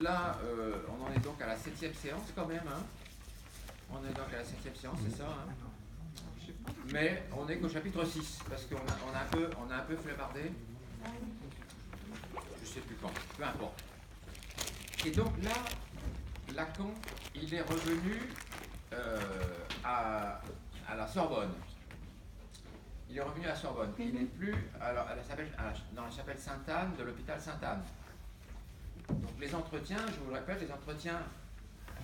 Là, on en est donc à la 7e séance quand même. Hein. On est donc à la 7e séance, c'est ça. Hein. Mais on n'est qu'au chapitre 6, parce qu'on a un peu flemmardé. Je ne sais plus quand, peu importe. Et donc là, Lacan, il est revenu à la Sorbonne. Il est revenu à la Sorbonne. Il n'est plus dans la chapelle Sainte-Anne de l'hôpital Sainte-Anne. Donc les entretiens, je vous le répète, les entretiens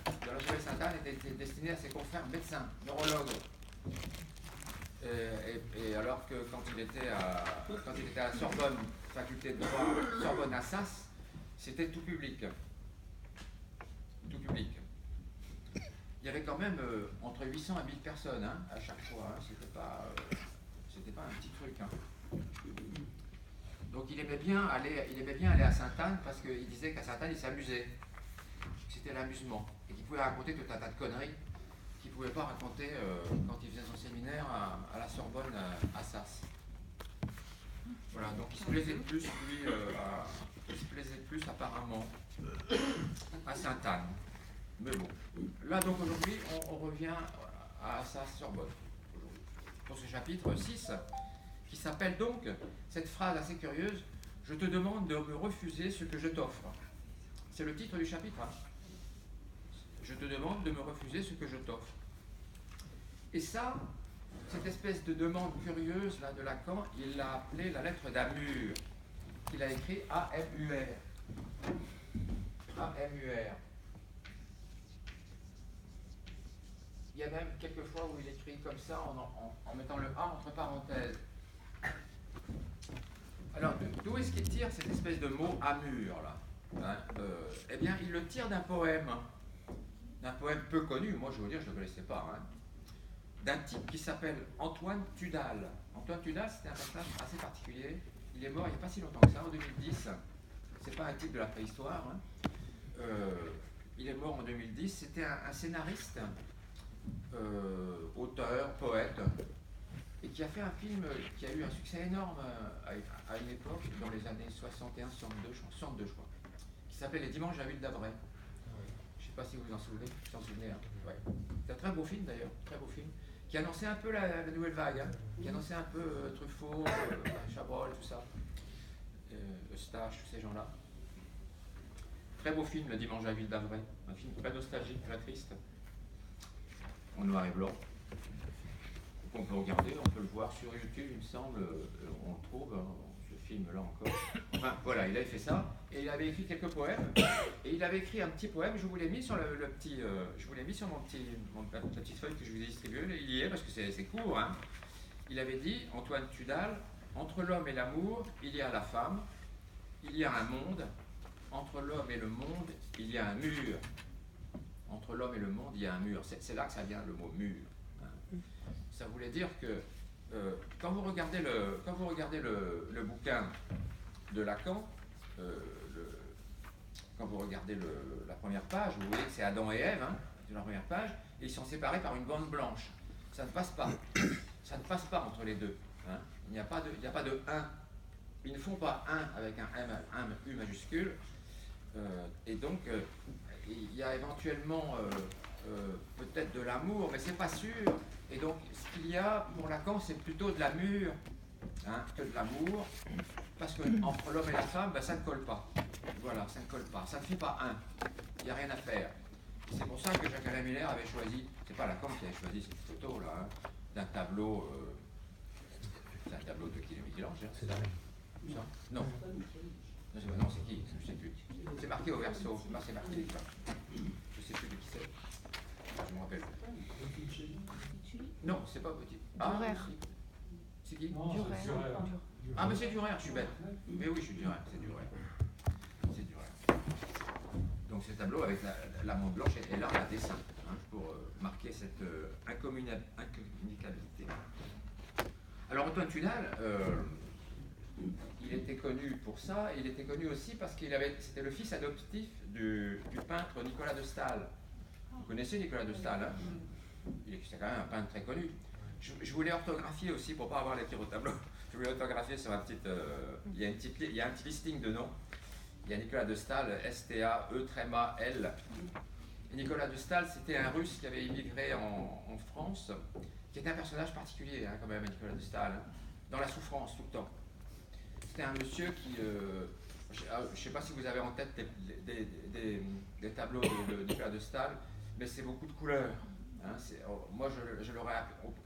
de la chapelle Sainte-Anne étaient destinés à ses confrères médecins, neurologues. Et alors que quand il était à la Sorbonne, faculté de droit, Sorbonne Assas, c'était tout public. Tout public. Il y avait quand même entre 800 et 1000 personnes hein, à chaque fois. Hein. C'était pas un petit truc. Hein. Donc il aimait bien aller à Sainte-Anne parce qu'il disait qu'à Sainte-Anne il s'amusait. C'était l'amusement. Et qu'il pouvait raconter tout un tas de conneries qu'il ne pouvait pas raconter quand il faisait son séminaire à la Sorbonne à Assas. Voilà, donc il se plaisait plus, lui, il se plaisait plus apparemment à Sainte-Anne. Mais bon, là donc aujourd'hui, on revient à Assas-Sorbonne, pour ce chapitre 6, qui s'appelle donc, cette phrase assez curieuse, « Je te demande de me refuser ce que je t'offre ». C'est le titre du chapitre. Hein. Je te demande de me refuser ce que je t'offre. Et ça, cette espèce de demande curieuse là, de Lacan, il l'a appelée la lettre d'Amur, qu'il a écrit A-M-U-R. A-M-U-R. Il y a même quelques fois où il écrit comme ça en mettant le A entre parenthèses. Alors, d'où est-ce qu'il tire cette espèce de mot Amur là hein, eh bien, il le tire d'un poème peu connu, moi je veux dire, je ne le connaissais pas, hein, d'un type qui s'appelle Antoine Tudal. Antoine Tudal, c'était un personnage assez particulier. Il est mort il n'y a pas si longtemps que ça, en 2010. C'est pas un type de la préhistoire. Hein. Il est mort en 2010. C'était un scénariste, auteur, poète, et qui a fait un film qui a eu un succès énorme à une époque, dans les années 61, 62, je crois, qui s'appelle Les Dimanches à l'huile d'Avray. Je ne sais pas si vous vous en souvenez. Hein. Ouais. C'est un très beau film d'ailleurs, très beau film, qui annonçait un peu la nouvelle vague, hein, qui annonçait un peu Truffaut, Chabrol, tout ça, Eustache, tous ces gens-là. Très beau film, Le Dimanche à l'huile d'Avray, un film très nostalgique, très triste, en noir et blanc. On peut regarder, on peut le voir sur YouTube, il me semble, on le trouve, ce film-là encore. Enfin, voilà, il avait fait ça, et il avait écrit quelques poèmes, et il avait écrit un petit poème, je vous l'ai mis sur je vous l'ai mis sur la petite feuille que je vous ai distribuée, il y est, parce que c'est court, hein. Il avait dit, Antoine Tudal, entre l'homme et l'amour, il y a la femme, il y a un monde, entre l'homme et le monde, il y a un mur. Entre l'homme et le monde, il y a un mur. C'est là que ça vient, le mot mur. Ça voulait dire que quand vous regardez le bouquin de Lacan, quand vous regardez la première page, vous voyez que c'est Adam et Ève, hein, de la première page, et ils sont séparés par une bande blanche. Ça ne passe pas. Ça ne passe pas entre les deux. Hein. Il n'y a pas de 1. Ils ne font pas 1 avec un U majuscule. Et donc, il y a éventuellement peut-être de l'amour, mais c'est pas sûr. Et donc, ce qu'il y a pour Lacan, c'est plutôt de l'amour, hein, que de l'amour, parce que entre l'homme et la femme, ben, ça ne colle pas. Voilà, ça ne colle pas. Ça ne fait pas 1. Il n'y a rien à faire. C'est pour ça que Jacques-Alain Miller avait choisi, c'est pas Lacan qui avait choisi cette photo là, hein, d'un tableau. C'est un tableau de qui, de Michel-Ange, hein. C'est la même. Ça non. Non, c'est qui? Je ne sais plus. C'est marqué au verso. C'est marqué. Je ne sais plus de qui c'est. Je me rappelle. Non, c'est pas petit. Ah, c'est qui? Durer. Ah, mais c'est Durer, je suis bête. Mais oui, je suis Durer, c'est Durer. C'est Durer. Donc ce tableau avec la main blanche et là un dessin, hein, pour marquer cette incommunicabilité. Alors Antoine Tudal, il était connu pour ça, il était connu aussi parce c'était le fils adoptif du peintre Nicolas de Staël. Vous connaissez Nicolas de Staël, hein? C'est quand même un peintre très connu. Je voulais orthographier aussi pour ne pas avoir les tirs au tableau. Je voulais orthographier sur il y a un petit listing de noms. il y a Nicolas de Staël, S-T-A-E-L. Et Nicolas de Staël, c'était un Russe qui avait immigré en France, qui était un personnage particulier, hein, quand même, Nicolas de Staël, hein, dans la souffrance tout le temps. C'était un monsieur qui, je ne sais pas si vous avez en tête des tableaux de Nicolas de Staël, mais c'est beaucoup de couleurs. Hein, moi, je l'aurais.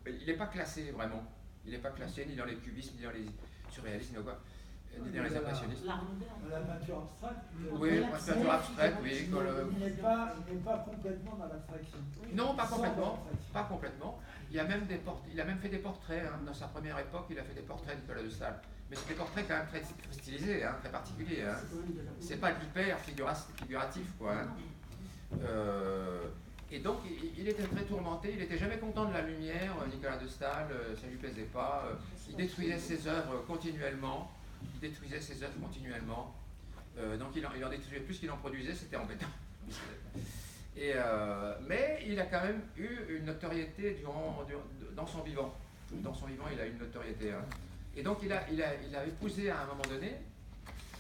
Il n'est pas classé vraiment. Il n'est pas classé ni dans les cubismes, ni dans les surréalistes, ni quoi. Ni dans les impressionnistes. La peinture abstraite. Oui, la peinture abstraite, oui. Il n'est pas complètement dans l'abstraction. Non, pas complètement. Pas complètement. Il a même fait des portraits. Hein. Dans sa première époque, il a fait des portraits de Nicolas de Staël. Mais c'est des portraits quand même très stylisés, hein, très particuliers. Hein. C'est pas hyper figuratif, quoi. Hein. Et donc, il était très tourmenté, il n'était jamais content de la lumière, Nicolas de Staël, ça ne lui plaisait pas. Il détruisait ses œuvres continuellement. Donc, il en détruisait plus qu'il en produisait, c'était embêtant. Mais il a quand même eu une notoriété dans son vivant. Dans son vivant, il a eu une notoriété. Hein. Et donc, il a épousé à un moment donné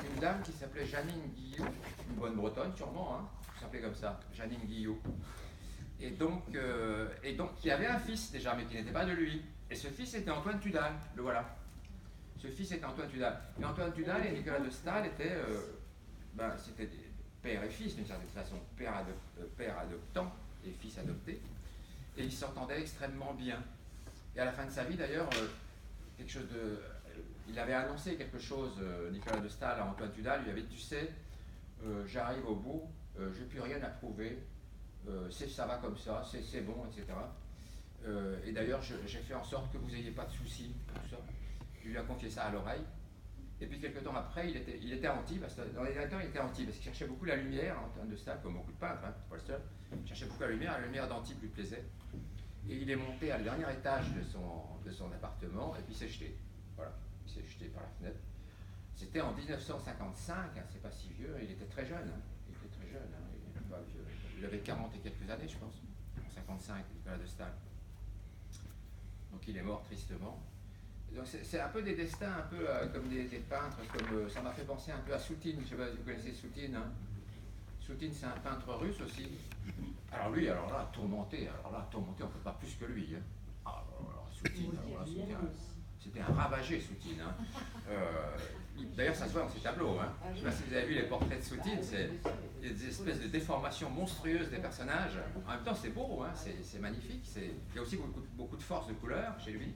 une dame qui s'appelait Jeannine Guillou, une bonne bretonne sûrement, hein, qui s'appelait comme ça, Jeannine Guillou. Et donc, il avait un fils déjà, mais qui n'était pas de lui. Et ce fils était Antoine Tudal, le voilà. Ce fils était Antoine Tudal. Et Antoine Tudal et Nicolas de Staël étaient, c'était des père et fils d'une certaine façon, père adoptant et fils adopté. Et ils s'entendaient extrêmement bien. Et à la fin de sa vie, d'ailleurs, il avait annoncé quelque chose, Nicolas de Staël à Antoine Tudal, il lui avait dit, tu sais, j'arrive au bout, je n'ai plus rien à prouver. Ça va comme ça, c'est bon, etc. Et d'ailleurs, j'ai fait en sorte que vous n'ayez pas de soucis, tout ça. Il lui a confié ça à l'oreille. Et puis, quelques temps après, il était à Antibes, parce que dans les derniers temps, il était à Antibes, parce qu'il cherchait beaucoup la lumière, Antoine de Staël, comme beaucoup de peintres, hein, pas le seul. Il cherchait beaucoup la lumière d'Antibes lui plaisait. Et il est monté à le dernier étage de son appartement, et puis il s'est jeté. Voilà, il s'est jeté par la fenêtre. C'était en 1955, hein, c'est pas si vieux, il était très jeune. Hein. Il était très jeune, hein, il n'était pas vieux. Il avait 40 et quelques années, je pense, en 55, Nicolas de Staël. Donc il est mort tristement. Donc c'est un peu des destins, un peu comme des peintres, comme ça m'a fait penser un peu à Soutine. Je ne sais pas si vous connaissez Soutine. Hein. Soutine, c'est un peintre russe aussi. Alors lui, tourmenté, on ne peut pas plus que lui. Hein. Soutine, c'était un ravagé, Soutine. Hein. D'ailleurs, ça se voit dans ses tableaux. Hein. Je ne sais pas si vous avez vu les portraits de Soutine, il y a des espèces de déformations monstrueuses des personnages. En même temps, c'est beau, hein, c'est magnifique. Il y a aussi beaucoup de force de couleur chez lui,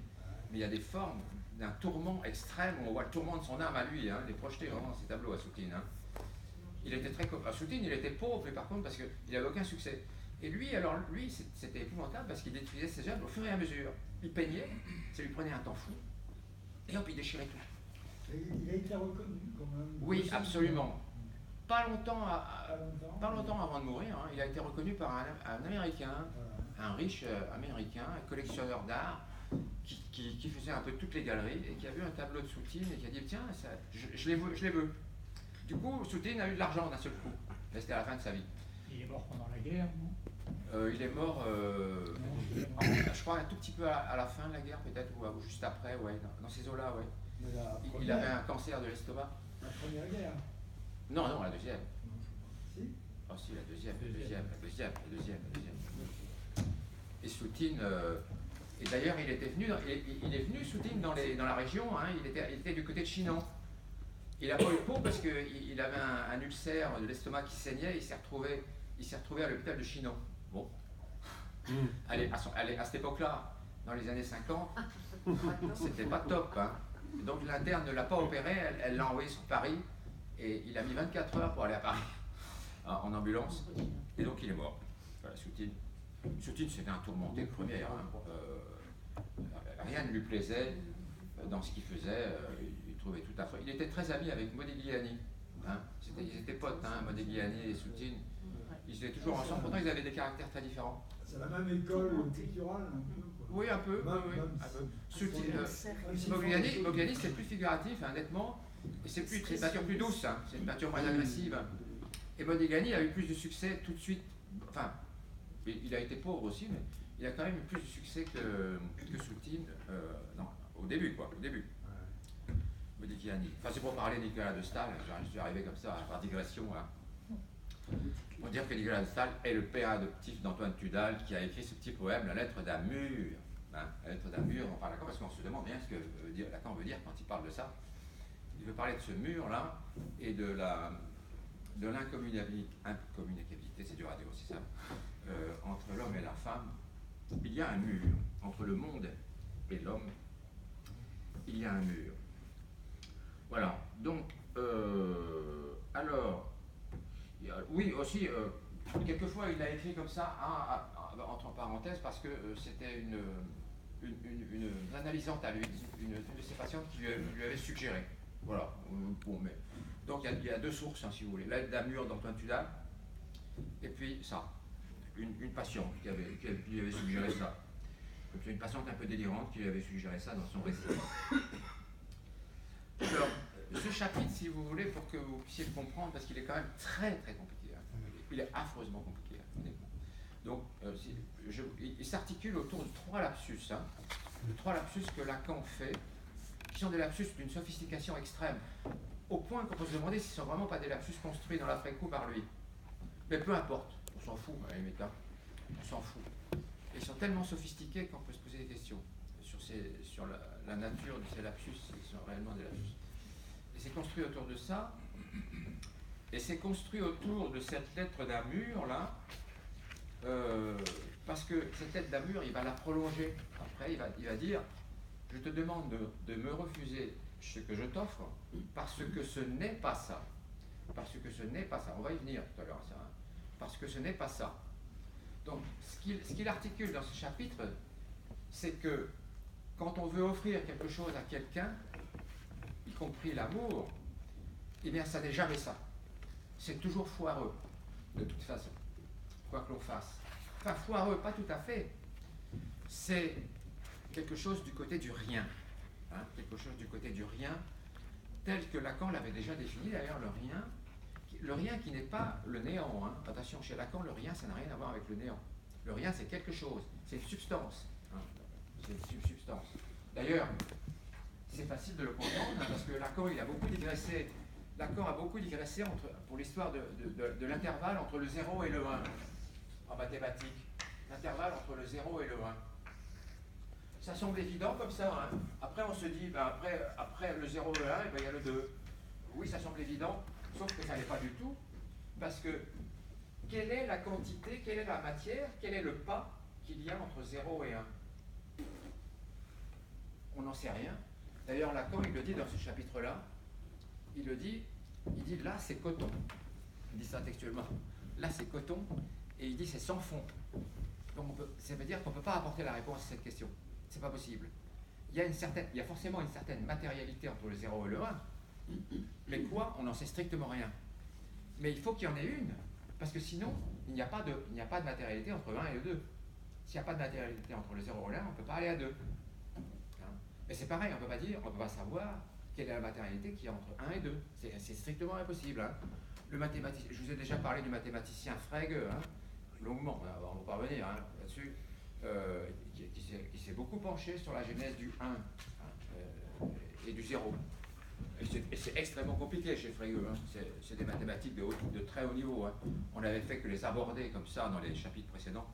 mais il y a des formes d'un tourment extrême. On voit le tourment de son âme à lui. Hein. Il est projeté vraiment dans ses tableaux à Soutine. Hein. Il était Soutine, il était pauvre, mais par contre, parce qu'il n'avait aucun succès. Et lui, c'était épouvantable parce qu'il détruisait ses œuvres au fur et à mesure. Il peignait, ça lui prenait un temps fou, et hop, il déchirait tout. Et il a été reconnu quand même. Oui, absolument. Pas longtemps avant de mourir, hein, il a été reconnu par un Américain, un riche Américain, un collectionneur d'art, qui faisait un peu toutes les galeries, et qui a vu un tableau de Soutine, et qui a dit, tiens, je les veux. Du coup, Soutine a eu de l'argent d'un seul coup. C'était à la fin de sa vie. Il est mort pendant la guerre, non? Il est mort, je crois, un tout petit peu à la fin de la guerre, peut-être, ou juste après, ouais, dans ces eaux-là, ouais. Il avait un cancer de l'estomac. La première guerre? Non, la deuxième. Si? Oh si, la deuxième. Et Soutine, et d'ailleurs, il est venu, Soutine, dans la région, hein, il était du côté de Chinon. Il n'a pas eu de peau parce qu'il avait un ulcère de l'estomac qui saignait, il s'est retrouvé à l'hôpital de Chinon. Bon. Allez, à cette époque-là, dans les années 50, c'était pas top. Hein. Donc l'interne ne l'a pas opéré, elle l'a envoyé sur Paris, et il a mis 24 heures pour aller à Paris, en ambulance, et donc il est mort. Voilà, Soutine. Soutine, c'était un tourmenté de première. Hein. Rien ne lui plaisait dans ce qu'il faisait. Il trouvait tout affreux. Il était très ami avec Modigliani. Hein. Ils étaient potes, hein, Modigliani et Soutine. Ils étaient toujours ensemble, pourtant ils avaient des caractères très différents. C'est la même école picturale, un peu, quoi. Oui, un peu. Modigliani, c'est plus figuratif, hein, nettement. Et c'est une peinture plus douce, hein. C'est une peinture moins agressive. Et Modigliani a eu plus de succès tout de suite. Enfin, il a été pauvre aussi, mais il a quand même eu plus de succès que Soutine au début, quoi. Au début. Modigliani. Enfin, c'est pour parler de Nicolas de Staël, je suis arrivé comme ça, par digression. Hein. Pour dire que Nicolas de Staël est le père adoptif d'Antoine Tudal, qui a écrit ce petit poème, La lettre d'Amur. Hein, la lettre d'Amur, on parle Lacan parce qu'on se demande bien ce que Lacan veut dire quand il parle de ça. Il veut parler de ce mur-là et de l'incommunicabilité, c'est dur à dire aussi ça, entre l'homme et la femme. Il y a un mur entre le monde et l'homme. Il y a un mur. Voilà. Donc, alors, oui aussi, quelquefois il a écrit comme ça, entre parenthèses, parce que c'était une analysante à lui, une de ses patientes qui lui avait suggéré. Voilà. Bon, mais, donc il y a deux sources, hein, si vous voulez. La lettre d'Amur d'Antoine Tudal, et puis ça, une patiente qui lui avait suggéré ça. C'est une patiente un peu délirante qui lui avait suggéré ça dans son récit. Alors, ce chapitre, si vous voulez, pour que vous puissiez le comprendre, parce qu'il est quand même très très compliqué. Hein. Il est affreusement compliqué, honnêtement. Donc, il s'articule autour de trois lapsus. Hein. De trois lapsus que Lacan fait, qui sont des lapsus d'une sophistication extrême, au point qu'on peut se demander s'ils ne sont vraiment pas des lapsus construits dans l'après-coup par lui. Mais peu importe, on s'en fout, à la limite, hein. On s'en fout. Ils sont tellement sophistiqués qu'on peut se poser des questions sur la nature de ces lapsus, qui sont réellement des lapsus. Et c'est construit autour de ça, et c'est construit autour de cette lettre d'Amur, là, parce que cette lettre d'Amur, il va la prolonger. Après, il va dire, je te demande de me refuser ce que je t'offre, parce que ce n'est pas ça. Parce que ce n'est pas ça. On va y venir tout à l'heure, ça. Hein. Parce que ce n'est pas ça. Donc, ce qu'il articule dans ce chapitre, c'est que quand on veut offrir quelque chose à quelqu'un, y compris l'amour, eh bien, ça n'est jamais ça. C'est toujours foireux, de toute façon, quoi que l'on fasse. Enfin, foireux, pas tout à fait. C'est quelque chose du côté du rien. Hein, quelque chose du côté du rien, tel que Lacan l'avait déjà défini, d'ailleurs, le rien qui n'est pas le néant. Hein. Attention, chez Lacan, le rien, ça n'a rien à voir avec le néant. Le rien, c'est quelque chose, c'est une substance. Hein. C'est une substance. D'ailleurs, c'est facile de le comprendre, hein, parce que Lacan, il a beaucoup digressé. Lacan a beaucoup digressé pour l'histoire de l'intervalle entre le 0 et le 1 en mathématiques. L'intervalle entre le 0 et le 1. Ça semble évident comme ça. Hein. Après, on se dit, ben après le 0 et le 1, ben, il y a le 2. Oui, ça semble évident, sauf que ça n'est pas du tout, parce que quelle est la quantité, quelle est la matière, quel est le pas qu'il y a entre 0 et 1 ? On n'en sait rien. D'ailleurs, Lacan, il le dit dans ce chapitre-là, il dit là, c'est coton. Il dit ça textuellement. Là, c'est coton, et il dit c'est sans fond. Donc, ça veut dire qu'on ne peut pas apporter la réponse à cette question. C'est pas possible. Il y a forcément une certaine matérialité entre le 0 et le 1, mais quoi ? On n'en sait strictement rien. Mais il faut qu'il y en ait une, parce que sinon, il n'y a pas de matérialité entre le 1 et le 2. S'il n'y a pas de matérialité entre le 0 et le 1, on ne peut pas aller à 2. Hein ? Mais c'est pareil, on ne peut pas savoir quelle est la matérialité qui est entre 1 et 2. C'est strictement impossible. Hein ? Je vous ai déjà parlé du mathématicien Frege, hein, longuement, on va pas revenir hein, là-dessus, qui s'est beaucoup penché sur la genèse du 1 et du 0. Et c'est extrêmement compliqué chez Frege, hein. C'est des mathématiques de très haut niveau. Hein. On n'avait fait que les aborder comme ça dans les chapitres précédents.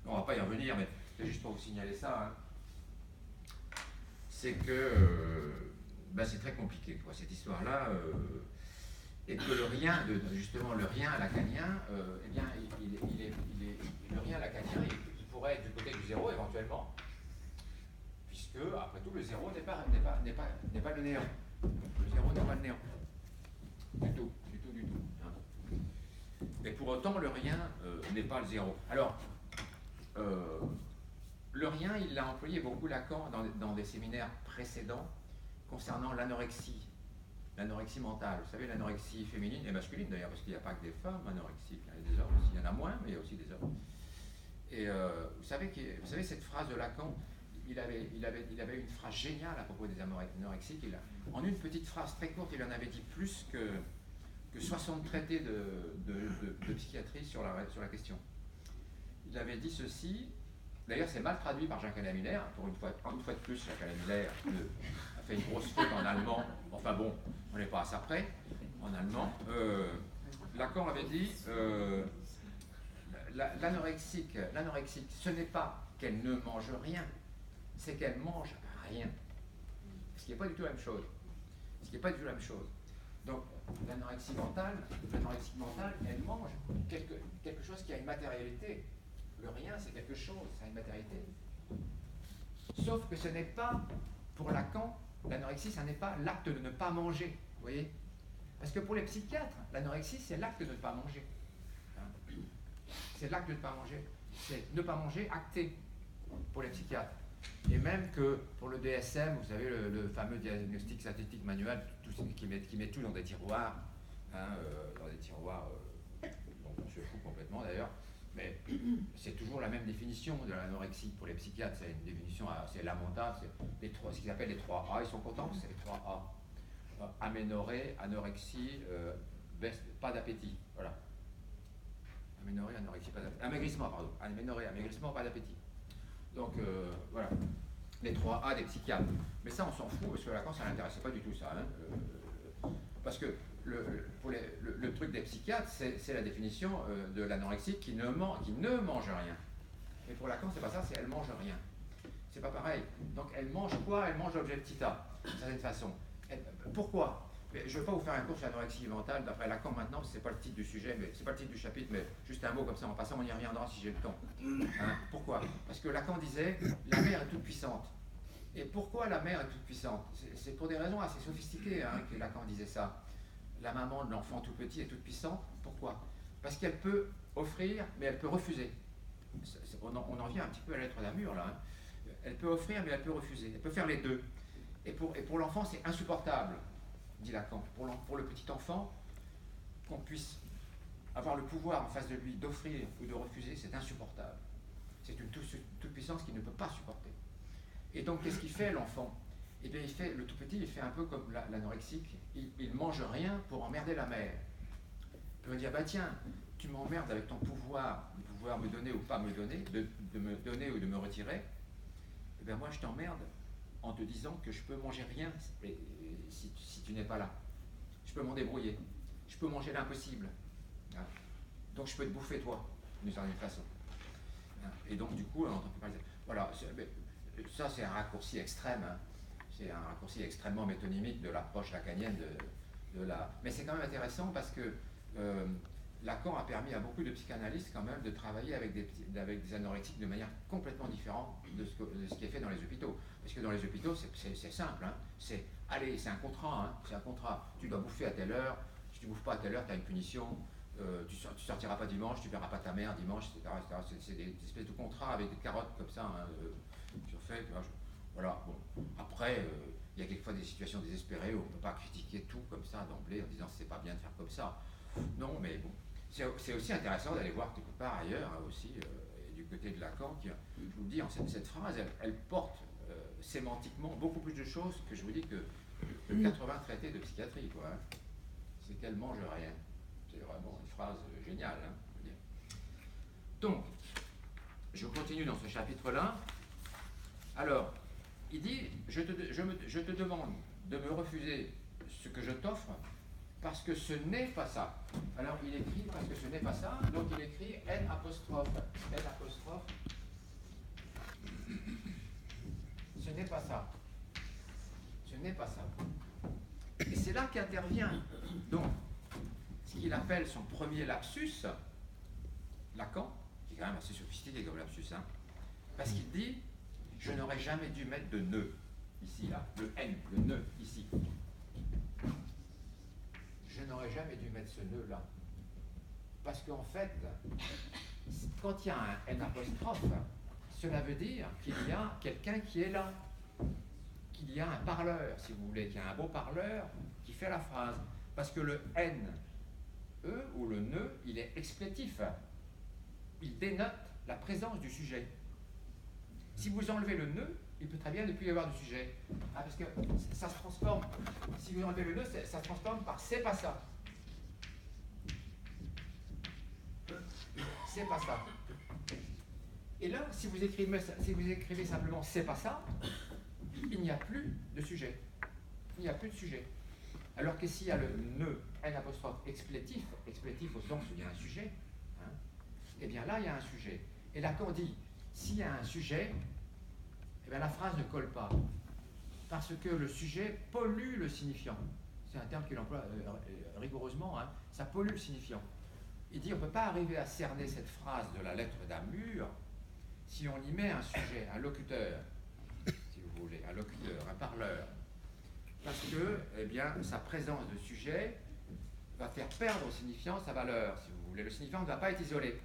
On ne va pas y revenir, mais c'est juste pour vous signaler ça. Hein. C'est que c'est très compliqué, quoi, cette histoire-là. Et que le rien, justement le rien lacanien, eh bien, le rien lacanien, il pourrait être du côté du 0 éventuellement, puisque, après tout, le 0 n'est pas le néant. Le 0 n'est pas le néant. Du tout. Hein. Mais pour autant, le rien n'est pas le 0. Alors, le rien, il l'a employé beaucoup Lacan dans des séminaires précédents concernant l'anorexie mentale. Vous savez, l'anorexie féminine et masculine d'ailleurs, parce qu'il n'y a pas que des femmes anorexiques, il y a des hommes aussi, il y en a moins, mais il y a aussi des hommes. Et vous savez cette phrase de Lacan, il avait une phrase géniale à propos des anorexiques. En une petite phrase très courte, il en avait dit plus que 60 traités de psychiatrie sur la question. Il avait dit ceci, d'ailleurs c'est mal traduit par Jean Canamiller, pour une fois de plus, Jean Canamiller a fait une grosse faute en allemand. Enfin bon, on n'est pas à ça près. En allemand, Lacan avait dit l'anorexique, ce n'est pas qu'elle ne mange rien, c'est qu'elle mange rien. Ce qui n'est pas du tout la même chose. Donc, l'anorexie mentale, elle mange quelque chose qui a une matérialité. Le rien, c'est quelque chose, ça a une matérialité. Sauf que ce n'est pas, pour Lacan, l'anorexie, ce n'est pas l'acte de ne pas manger. Vous voyez? Parce que pour les psychiatres, l'anorexie, c'est l'acte de ne pas manger. C'est l'acte de ne pas manger. C'est ne pas manger acté pour les psychiatres. Et même que pour le DSM, vous savez, le fameux diagnostic synthétique manuel, qui met tout dans des tiroirs, dont on se fout complètement d'ailleurs, mais c'est toujours la même définition de l'anorexie pour les psychiatres. C'est une définition assez lamentable. C'est ce qu'ils appellent les 3 A. Ils sont contents que c'est les 3 A. Aménorrhée, anorexie, pas d'appétit. Voilà. Aménorrhée, anorexie, pas d'appétit. Amaigrissement, pardon. Aménorrhée, amaigrissement, pas d'appétit. Donc, voilà. Les 3 A des psychiatres. Mais ça, on s'en fout, parce que Lacan, ça n'intéressait pas du tout, ça. Parce que le truc des psychiatres, c'est la définition de l'anorexie qui ne mange rien. Mais pour Lacan, c'est pas ça, c'est elle mange rien. C'est pas pareil. Donc, elle mange quoi? Elle mange l'objet petit a, d'une certaine façon. Pourquoi? Je ne vais pas vous faire un cours sur l'anorexie mentale d'après Lacan maintenant, c'est pas le titre du sujet, mais c'est pas le titre du chapitre, mais juste un mot comme ça en passant, on y reviendra si j'ai le temps. Pourquoi? Parce que Lacan disait la mère est toute puissante. Et pourquoi la mère est toute puissante? C'est pour des raisons assez sophistiquées que Lacan disait ça. La maman de l'enfant tout petit est toute puissante. Pourquoi? Parce qu'elle peut offrir, mais elle peut refuser. On en vient un petit peu à l'être d'amour là. Elle peut offrir, mais elle peut refuser. Elle peut faire les deux. Et pour l'enfant, c'est insupportable, dit Lacan. Pour le petit enfant, qu'on puisse avoir le pouvoir en face de lui d'offrir ou de refuser, c'est insupportable. C'est une toute-puissance qu'il ne peut pas supporter. Et donc, qu'est-ce qu'il fait, l'enfant? Eh bien, le tout petit, il fait un peu comme l'anorexique. Il mange rien pour emmerder la mère. Il va dire, bah tiens, tu m'emmerdes avec ton pouvoir, de pouvoir me donner ou pas me donner, de me donner ou de me retirer. Eh bien, moi, je t'emmerde en te disant que je peux manger rien si tu n'es pas là. Je peux m'en débrouiller. Je peux manger l'impossible. Donc je peux te bouffer toi, d'une certaine façon. Et donc du coup, on n'entend plus parler. Voilà, ça c'est un raccourci extrême. C'est un raccourci extrêmement métonymique de l'approche lacanienne de la... Mais c'est quand même intéressant parce que Lacan a permis à beaucoup de psychanalystes quand même de travailler avec des anorexiques de manière complètement différente de ce qui est fait dans les hôpitaux. Parce que dans les hôpitaux, c'est simple, c'est un contrat, c'est un contrat. Tu dois bouffer à telle heure, si tu ne bouffes pas à telle heure, tu as une punition, tu sortiras pas dimanche, tu verras pas ta mère dimanche, etc. C'est des espèces de contrats avec des carottes comme ça, surfait. Voilà, bon. Après, il y a quelquefois des situations désespérées où on ne peut pas critiquer tout comme ça d'emblée en disant c'est pas bien de faire comme ça. Non, mais bon. C'est aussi intéressant d'aller voir quelque part ailleurs, aussi, du côté de Lacan, qui, je vous le dis, cette phrase, elle porte sémantiquement beaucoup plus de choses que je vous dis que 80 traités de psychiatrie, quoi. C'est qu'elle mange rien. C'est vraiment une phrase géniale, je veux dire. Donc, je continue dans ce chapitre-là. Alors, il dit, je te demande de me refuser ce que je t'offre parce que ce n'est pas ça. Alors il écrit parce que ce n'est pas ça, donc il écrit N'. Ce n'est pas ça. Ce n'est pas ça. Et c'est là qu'intervient donc ce qu'il appelle son premier lapsus, Lacan, qui est quand même assez sophistiqué comme lapsus, parce qu'il dit je n'aurais jamais dû mettre de nœud ici, là, le N, le nœud ici. Je n'aurais jamais dû mettre ce nœud-là. Parce qu'en fait, quand il y a un N', cela veut dire qu'il y a quelqu'un qui est là. Qu'il y a un parleur, si vous voulez, qu'il y a un beau parleur qui fait la phrase. Parce que le N, E ou le nœud, il est explétif. Il dénote la présence du sujet. Si vous enlevez le nœud, il peut très bien ne plus y avoir de sujet. Parce que ça se transforme. Si vous enlevez le nœud, ça se transforme par c'est pas ça. C'est pas ça. Et là, si vous écrivez simplement c'est pas ça, il n'y a plus de sujet. Il n'y a plus de sujet. Alors que s'il y a le nœud, N apostrophe explétif, explétif au sens où il y a un sujet, hein, eh bien là, il y a un sujet. Et Lacan dit, s'il y a un sujet, eh bien la phrase ne colle pas. Parce que le sujet pollue le signifiant. C'est un terme qu'il emploie rigoureusement, hein, ça pollue le signifiant. Il dit, on ne peut pas arriver à cerner cette phrase de la lettre d'Amur si on y met un sujet, un locuteur, si vous voulez, un locuteur, un parleur. Parce que, eh bien, sa présence de sujet va faire perdre au signifiant sa valeur, si vous voulez. Le signifiant ne va pas être isolé.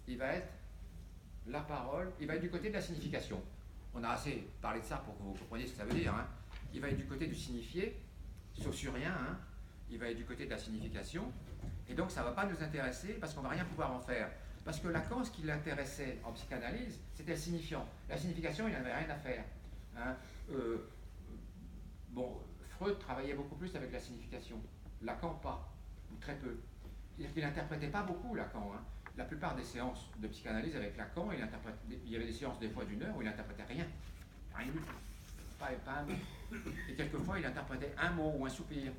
Il va être la parole, il va être du côté de la signification. On a assez parlé de ça pour que vous compreniez ce que ça veut dire. Hein. Il va être du côté du signifié, saussurien, hein. Il va être du côté de la signification. Et donc, ça ne va pas nous intéresser parce qu'on ne va rien pouvoir en faire. Parce que Lacan, ce qui l'intéressait en psychanalyse, c'était le signifiant. La signification, il n'en avait rien à faire. Hein. Bon, Freud travaillait beaucoup plus avec la signification. Lacan, pas, ou très peu. C'est-à-dire qu'il n'interprétait pas beaucoup, Lacan. Hein. La plupart des séances de psychanalyse avec Lacan, il y avait des séances des fois d'1 heure où il n'interprétait rien. Rien du tout. Pas un mot. Et quelquefois, il interprétait un mot ou un soupir.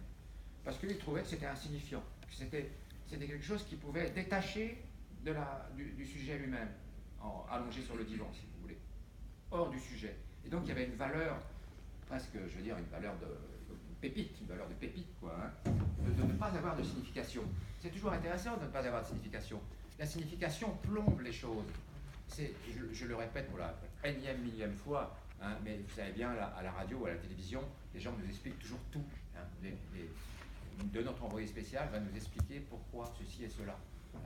Parce qu'il trouvait que c'était insignifiant. Que c'était quelque chose qui pouvait être détaché du sujet lui-même, allongé sur le divan, si vous voulez. Hors du sujet. Et donc, il y avait une valeur, presque, je veux dire, une valeur de pépite, quoi, hein, de ne pas avoir de signification. C'est toujours intéressant de ne pas avoir de signification. La signification plombe les choses. Je le répète pour la énième, millième fois, hein, mais vous savez bien, à la radio ou à la télévision, les gens nous expliquent toujours tout. Hein, de notre envoyé spécial va nous expliquer pourquoi ceci et cela. Hein.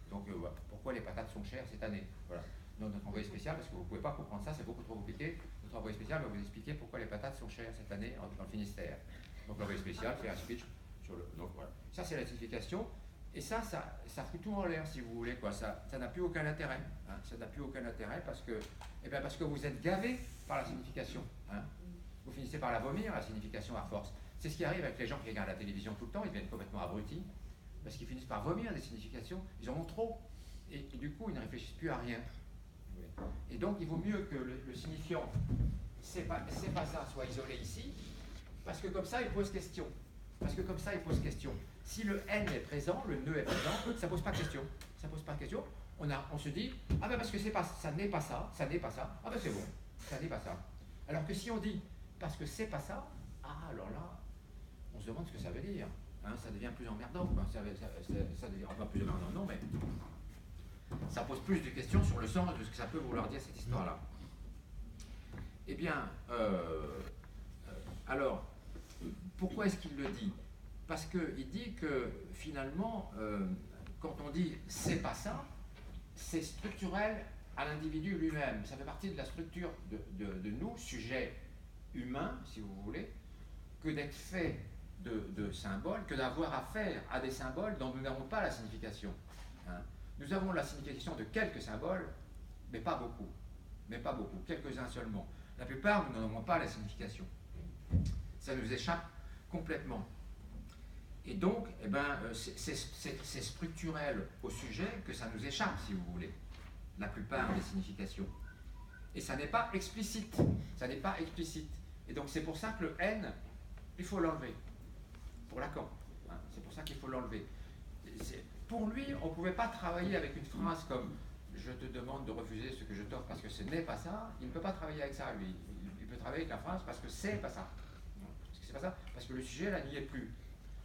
Donc, pourquoi les patates sont chères cette année. Voilà. Notre envoyé spécial, parce que vous ne pouvez pas comprendre ça, c'est beaucoup trop compliqué. Notre envoyé spécial va vous expliquer pourquoi les patates sont chères cette année dans le Finistère. Donc, l'envoyé spécial fait un speech sur le. Donc, voilà. Ça, c'est la signification. Et ça fout tout en l'air, si vous voulez, quoi. Ça n'a plus aucun intérêt. Hein. Ça n'a plus aucun intérêt parce que vous êtes gavé par la signification. Hein. Vous finissez par la vomir, la signification à force. C'est ce qui arrive avec les gens qui regardent la télévision tout le temps, ils deviennent complètement abrutis, parce qu'ils finissent par vomir des significations, ils en ont trop. Et du coup, ils ne réfléchissent plus à rien. Et donc, il vaut mieux que le signifiant, c'est pas ça, soit isolé ici, parce que comme ça, il pose question. Si le N est présent, le nœud est présent, ça ne pose pas de question. Ça pose pas de question. On se dit, ah ben parce que ça n'est pas ça, ah ben c'est bon, ça n'est pas ça. Alors que si on dit, parce que c'est pas ça, ah alors là, on se demande ce que ça veut dire. Hein, ça devient plus emmerdant. Quoi. Ça devient pas plus emmerdant, non, mais ça pose plus de questions sur le sens de ce que ça peut vouloir dire cette histoire-là. Eh bien, alors, pourquoi est-ce qu'il le dit? Parce qu'il dit que finalement, quand on dit c'est pas ça, c'est structurel à l'individu lui-même. Ça fait partie de la structure de nous, sujets humains, si vous voulez, que d'être fait de symboles, que d'avoir affaire à des symboles dont nous n'avons pas la signification. Hein. Nous avons la signification de quelques symboles, mais pas beaucoup. Quelques-uns seulement. La plupart, nous n'en avons pas la signification. Ça nous échappe complètement. Et donc, eh ben, c'est structurel au sujet que ça nous échappe, si vous voulez, la plupart des significations. Et ça n'est pas explicite. Et donc, c'est pour ça que le N, il faut l'enlever. Pour Lacan. Hein, c'est pour ça qu'il faut l'enlever. Pour lui, on ne pouvait pas travailler avec une phrase comme « je te demande de refuser ce que je t'offre parce que ce n'est pas ça ». Il ne peut pas travailler avec ça, lui. Il peut travailler avec la phrase parce que c'est pas ça. Parce que c'est pas ça, parce que le sujet, là, n'y est plus.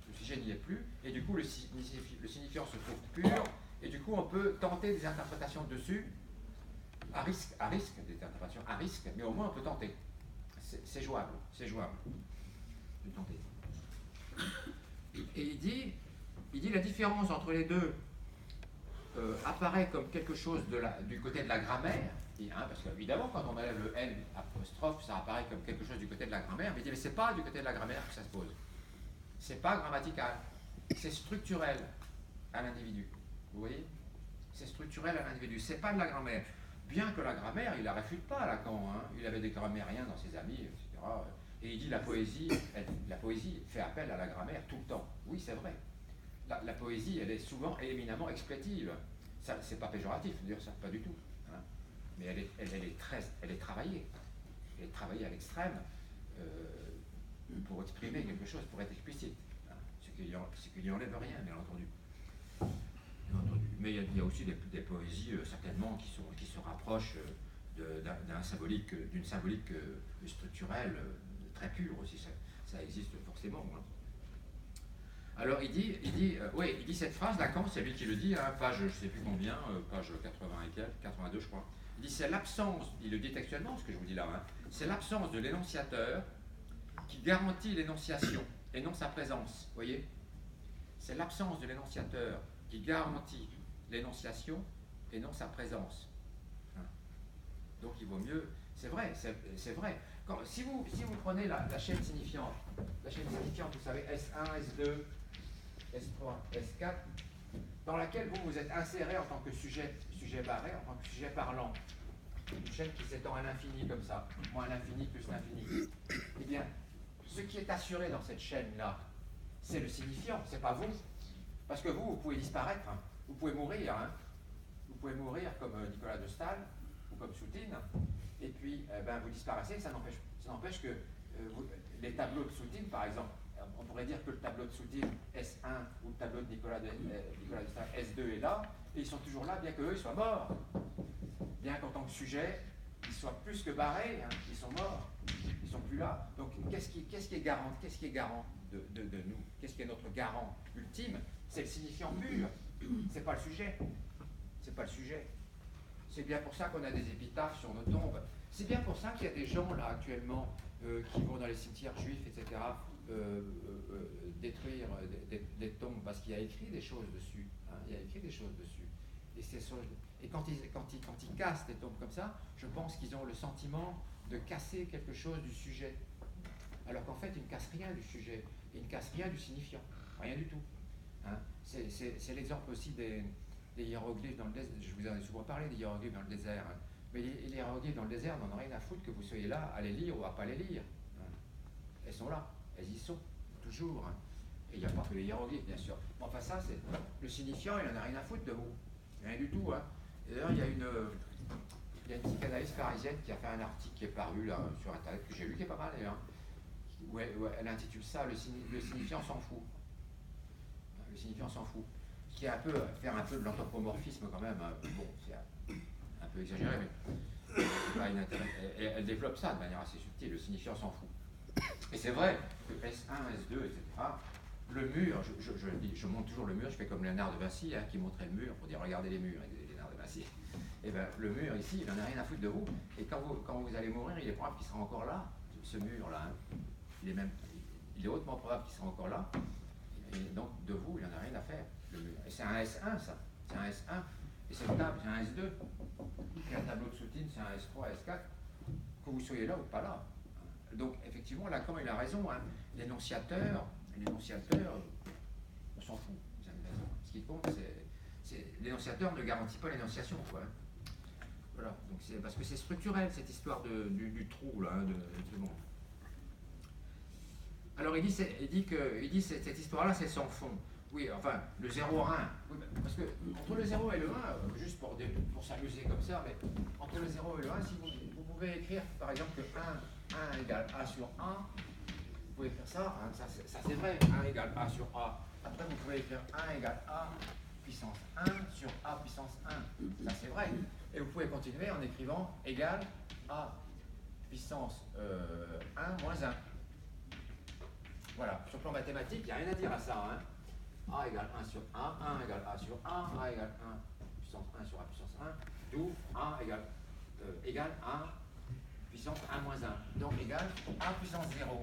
Le sujet n'y est plus, et du coup, le signifiant se trouve pur, et du coup, on peut tenter des interprétations dessus, à risque, des interprétations à risque, mais au moins on peut tenter. C'est jouable. De tenter. Et il dit la différence entre les deux apparaît comme quelque chose du côté de la grammaire, parce qu'évidemment, quand on enlève le N apostrophe, ça apparaît comme quelque chose du côté de la grammaire, mais il dit, mais c'est pas du côté de la grammaire que ça se pose. C'est pas grammatical, c'est structurel à l'individu. Vous voyez? C'est structurel à l'individu, c'est pas de la grammaire. Bien que la grammaire, il la réfute pas, Lacan. Hein. Il avait des grammairiens dans ses amis, etc. Et il dit la poésie fait appel à la grammaire tout le temps. Oui, c'est vrai. La poésie, elle est souvent et éminemment explétive. Ça, c'est pas péjoratif, d'ailleurs, ça, pas du tout. Hein. Mais elle est travaillée. Elle est travaillée à l'extrême. pour exprimer quelque chose, pour être explicite. Hein, ce qui n'y enlève rien, bien entendu. Bien entendu. Mais il y a aussi des poésies, certainement, qui se rapprochent d'une symbolique structurelle très pure aussi. Ça existe forcément. Hein. Alors il dit cette phrase, Lacan, c'est lui qui le dit, hein, page je ne sais plus combien, page 80 et quelques, 82 je crois. Il dit c'est l'absence, il le dit textuellement ce que je vous dis là, hein, c'est l'absence de l'énonciateur qui garantit l'énonciation et non sa présence. Vous voyez, c'est l'absence de l'énonciateur qui garantit l'énonciation et non sa présence. Hein. Donc il vaut mieux, c'est vrai, c'est vrai. Si vous prenez la chaîne signifiante, vous savez, S1, S2, S3, S4, dans laquelle vous êtes inséré en tant que sujet barré, en tant que sujet parlant, une chaîne qui s'étend à l'infini comme ça, moins l'infini plus l'infini. Eh bien, ce qui est assuré dans cette chaîne-là, c'est le signifiant, c'est pas vous. Parce que vous pouvez disparaître, hein. Vous pouvez mourir, hein. Vous pouvez mourir comme Nicolas de Staël ou comme Soutine, et puis vous disparaissez, ça n'empêche que les tableaux de Soutine, par exemple, on pourrait dire que le tableau de Soutine S1 ou le tableau de Nicolas de Staël S2 est là, et ils sont toujours là, bien qu'eux ils soient morts. Bien qu'en tant que sujet, ils soient plus que barrés, hein. Ils sont morts, ils sont plus là. Donc qu'est-ce qui est garant de nous? Qu'est-ce qui est notre garant ultime? C'est le signifiant pur, c'est pas le sujet. C'est pas le sujet. C'est bien pour ça qu'on a des épitaphes sur nos tombes. C'est bien pour ça qu'il y a des gens là actuellement qui vont dans les cimetières juifs, etc., détruire des tombes parce qu'il y a écrit des choses dessus. Hein, il y a écrit des choses dessus. Et quand ils cassent des tombes comme ça, je pense qu'ils ont le sentiment de casser quelque chose du sujet. Alors qu'en fait, ils ne cassent rien du sujet. Ils ne cassent rien du signifiant. Rien du tout. Hein, c'est l'exemple aussi des hiéroglyphes dans le désert. Je vous en ai souvent parlé des hiéroglyphes dans le désert. Hein. Mais les hiéroglyphes dans le désert n'en ont rien à foutre que vous soyez là à les lire ou à pas les lire. Hein. Elles sont là. Elles y sont. Toujours. Hein. Et il n'y a pas que les hiéroglyphes, bien sûr. Bon, enfin, ça, c'est le signifiant, il n'en a rien à foutre de vous. Rien du tout. Hein. Et d'ailleurs, il y a une psychanalyste parisienne qui a fait un article qui est paru là, sur Internet, que j'ai lu, qui est pas mal d'ailleurs. Où elle intitule ça Le signifiant s'en fout. Le signifiant s'en fout. Ce qui est faire un peu de l'anthropomorphisme quand même. Hein. Bon, c'est un peu exagéré, mais pas elle développe ça de manière assez subtile. Le signifiant s'en fout. Et c'est vrai que S1, S2, etc., le mur, je montre toujours le mur, je fais comme Léonard de Vinci, hein, qui montrait le mur pour dire regardez les murs, Léonard de Vinci. Et bien le mur ici, il n'en a rien à foutre de vous. Et quand vous allez mourir, il est probable qu'il sera encore là, ce mur-là. Hein. Il est hautement probable qu'il sera encore là. Et donc de vous, il n'en a rien à faire, le mur. Et c'est un S1, ça. C'est un S1. Et cette table, c'est un S2. Et un tableau de Soutine, c'est un S3, S4. Que vous soyez là ou pas là. Donc, effectivement, Lacan, il a raison. Hein. L'énonciateur, on s'en fout. Vous avez raison. Ce qui compte, c'est l'énonciateur ne garantit pas l'énonciation, quoi. Voilà. Donc, c'est parce que c'est structurel, cette histoire du trou, là, du monde. Alors, il dit cette histoire-là, c'est sans fond. Oui, enfin, le 0 à 1. Oui, parce que entre le 0 et le 1, juste pour s'amuser comme ça, mais entre le 0 et le 1, si vous pouvez écrire, par exemple, que 1 égale A sur A, vous pouvez faire ça, hein, ça c'est vrai, 1 égale A sur A. Après, vous pouvez écrire 1 égale A puissance 1 sur A puissance 1. Ça c'est vrai. Et vous pouvez continuer en écrivant égale A puissance 1 moins 1. Voilà, sur le plan mathématique, il n'y a rien à dire à ça. Hein. A égale 1 sur A, 1 égale A sur A égale 1 puissance 1 sur A puissance 1, d'où A égale A puissance 1 moins 1. Donc égale A puissance 0.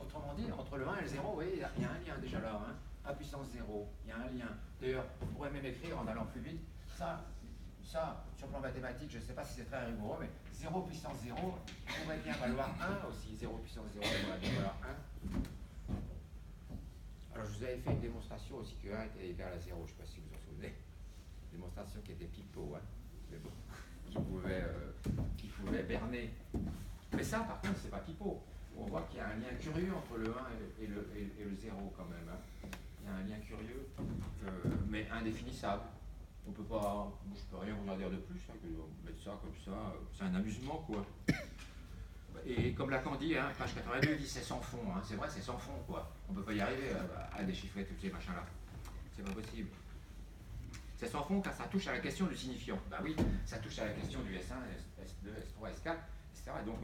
Autrement dit, entre le 1 et le 0, vous voyez, il y a un lien déjà là. Hein. A puissance 0, il y a un lien. D'ailleurs, on pourrait même écrire en allant plus vite, ça sur le plan mathématique, je ne sais pas si c'est très rigoureux, mais 0 puissance 0 pourrait bien valoir 1 aussi. 0 puissance 0 pourrait bien valoir 1. Alors, je vous avais fait une démonstration aussi que 1 était égal à 0, je ne sais pas si vous en souvenez. Une démonstration qui était pipeau, hein. Mais bon, qui pouvait berner. Mais ça, par contre, c'est pas pipeau. On voit qu'il y a un lien curieux entre le 1 et le 0 quand même. Hein. Il y a un lien curieux, mais indéfinissable. On peut pas, je peux rien vous en dire de plus, hein, que mettre ça comme ça, c'est un amusement quoi. Et comme Lacan dit, hein, page 82, il dit c'est sans fond. Hein. C'est vrai, c'est sans fond, quoi. On ne peut pas y arriver à déchiffrer tous ces machins-là. C'est pas possible. C'est sans fond car ça touche à la question du signifiant. Ben oui, ça touche à la question du S1, S2, S3, S4, etc. Et donc,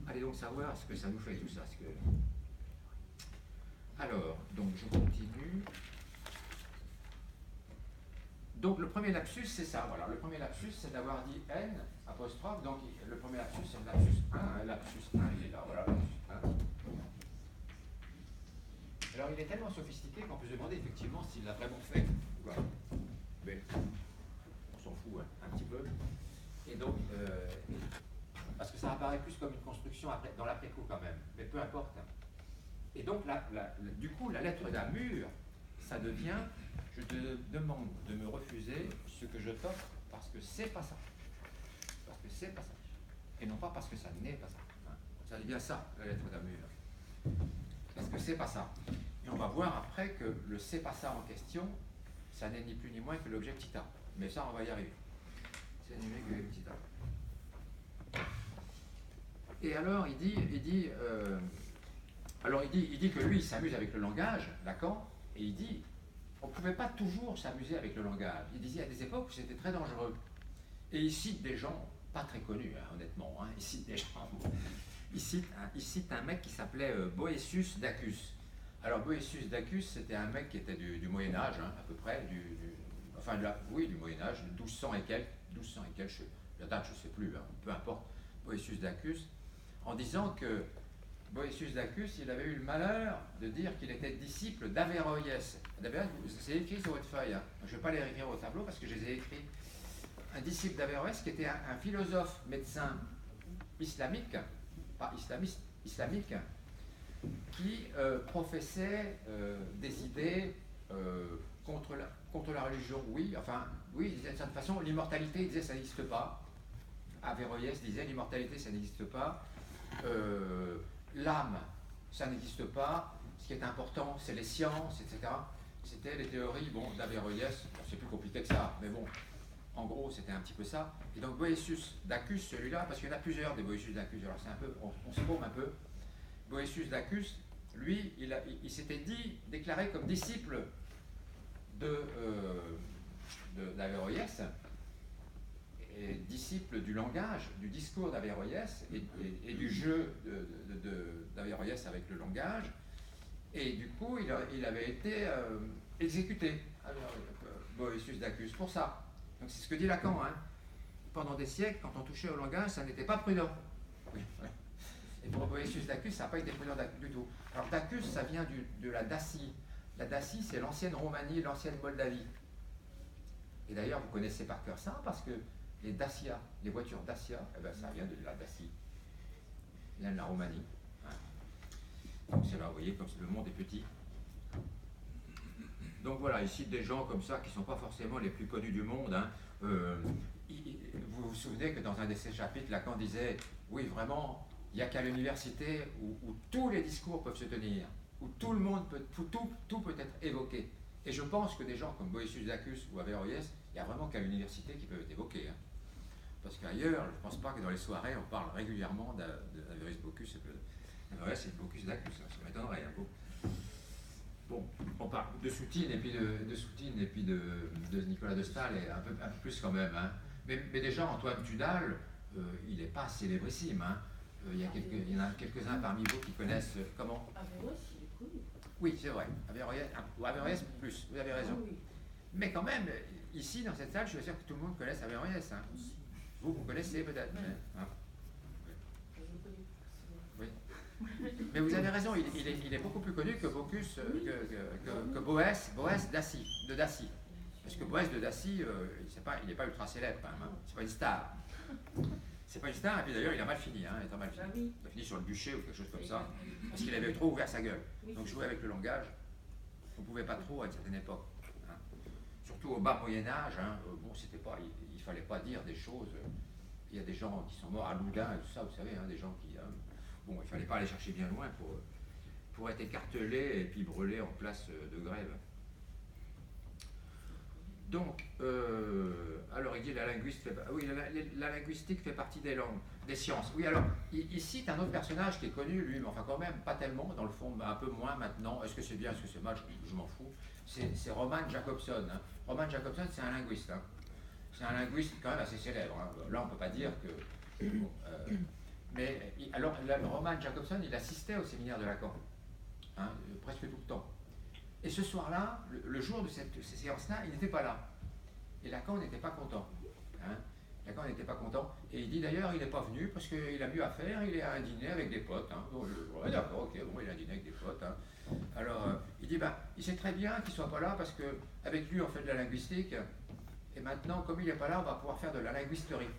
allez donc savoir ce que ça nous fait tout ça. Alors, donc je continue. Donc le premier lapsus, c'est ça. Voilà. Le premier lapsus, c'est d'avoir dit N, apostrophe. Donc le premier lapsus, c'est le lapsus 1. Hein. Lapsus 1, il est là. Voilà, lapsus 1. Alors il est tellement sophistiqué qu'on peut se demander effectivement s'il l'a vraiment fait. Quoi. Mais on s'en fout un petit peu. Et donc, parce que ça apparaît plus comme une construction dans l'après-coup quand même. Mais peu importe. Et donc, du coup, la lettre d'Amur, ça devient, je te demande de me refuser ce que je t'offre parce que c'est pas ça. Parce que c'est pas ça. Et non pas parce que ça n'est pas ça. Hein. Ça devient ça, la lettre d'Amur. Parce que c'est pas ça. Et on va voir après que le c'est pas ça en question, ça n'est ni plus ni moins que l'objet theta. Mais ça, on va y arriver. C'est ni plus que l'objet theta. Et alors, il dit que lui, il s'amuse avec le langage, Lacan, et il dit, on ne pouvait pas toujours s'amuser avec le langage. Il disait à des époques où c'était très dangereux. Et il cite des gens, pas très connus, hein, honnêtement, hein, il cite des gens. Il cite un mec qui s'appelait Boëtius d'Acus. Alors Boëtius d'Acus, c'était un mec qui était du Moyen-Âge, hein, à peu près, du Moyen-Âge, 1200 et quelques, la date je ne sais plus, hein, peu importe, Boëtius d'Acus, en disant que Boëtius d'Acus, il avait eu le malheur de dire qu'il était disciple d'Averroès. C'est écrit sur votre feuille, hein. Je ne vais pas les écrire au tableau parce que je les ai écrits. Un disciple d'Averroès qui était un philosophe médecin islamique, pas islamiste, islamique, qui professait des idées contre la religion, oui, il disait de cette façon, l'immortalité, il disait ça n'existe pas. Averroès disait l'immortalité, ça n'existe pas. L'âme, ça n'existe pas. Ce qui est important, c'est les sciences, etc. C'était les théories d'Averroès. C'est plus compliqué que ça, mais bon, en gros, c'était un petit peu ça. Et donc, Boëtius d'Acus, celui-là, parce qu'il y en a plusieurs des Boëtius d'Acus, alors c'est un peu, on se paume un peu. Boëtius d'Acus, lui, il s'était déclaré comme disciple d'Averroès, et disciple du langage, du discours d'Averroès et du jeu d'Averroès avec le langage. Et du coup, il avait été exécuté, Boëtius d'Acus, pour ça. Donc c'est ce que dit Lacan. Hein. Pendant des siècles, quand on touchait au langage, ça n'était pas prudent. Et pour Boëtius d'Acus, ça n'a pas été prudent du tout. Alors d'Acus, ça vient de la Dacie. La Dacie, c'est l'ancienne Roumanie, l'ancienne Moldavie. Et d'ailleurs, vous connaissez par cœur ça, parce que les Dacia, les voitures Dacia, eh ben, ça vient de la Dacie. Ça vient de la Roumanie. Hein. Donc c'est là, vous voyez, comme le monde est petit. Donc voilà, ici des gens comme ça qui ne sont pas forcément les plus connus du monde. Hein. Vous vous souvenez que dans un de ces chapitres, Lacan disait, oui, vraiment, il n'y a qu'à l'université où tous les discours peuvent se tenir, où tout le monde peut, tout peut être évoqué. Et je pense que des gens comme Boëtius d'Acus ou Averroès, il n'y a vraiment qu'à l'université qui peuvent être évoqués. Hein. Parce qu'ailleurs, je ne pense pas que dans les soirées, on parle régulièrement d'Averroès Bocuse et Averroès et Bocuse d'Acus. Hein. Ça m'étonnerait un peu. Bon, on parle de Soutine et puis de Nicolas de Staël et un peu plus quand même. Hein. Mais déjà, Antoine Tudal, il n'est pas célébrissime. Hein. Il y en a quelques-uns parmi vous qui connaissent comment Averroès, il est connu. Oui, c'est vrai. Averroès plus, vous avez raison. Oui. Mais quand même, ici, dans cette salle, je suis sûr que tout le monde connaisse Averroès. Hein. Vous connaissez peut-être. Hein. Je le connais Oui. Mais vous avez raison, il est beaucoup plus connu que Bocuse, que Boès de Dacie. Parce que Boès de Dacie, il n'est pas ultra célèbre quand même. Hein. C'est pas une star. C'est pas une star, et puis d'ailleurs il a mal fini, hein, il a mal fini. Ah oui. Il a fini sur le bûcher ou quelque chose comme ça. Parce qu'il avait trop ouvert sa gueule. Donc jouer avec le langage, on ne pouvait pas trop à une certaine époque. Hein. Surtout au bas Moyen-Âge, hein, bon, c'était pas, il fallait pas dire des choses. Il y a des gens qui sont morts à Loudun et tout ça, vous savez, hein, des gens qui. Bon, il fallait pas aller chercher bien loin pour être écartelé et puis brûlé en place de grève. Donc, alors il dit la linguistique fait partie des langues, des sciences. Oui, alors, il cite un autre personnage qui est connu, lui, mais enfin quand même, pas tellement, dans le fond, un peu moins maintenant. Est-ce que c'est bien, est-ce que c'est mal, je m'en fous. C'est Roman Jakobson. Hein. Roman Jakobson, c'est un linguiste. Hein. C'est un linguiste quand même assez célèbre. Hein. Là, on ne peut pas dire que... Bon, mais, alors, Roman Jakobson, il assistait au séminaire de Lacan, hein, presque tout le temps. Et ce soir-là, le jour de cette séance-là, il n'était pas là. Et Lacan n'était pas content. Hein. Lacan n'était pas content. Et il dit d'ailleurs, il n'est pas venu parce qu'il a mieux à faire, il est à un dîner avec des potes. Hein. Bon, ouais, d'accord, ok, bon, il a un dîner avec des potes. Hein. Alors, il dit, il sait très bien qu'il ne soit pas là parce qu'avec lui, on fait de la linguistique. Et maintenant, comme il n'est pas là, on va pouvoir faire de la linguisterie.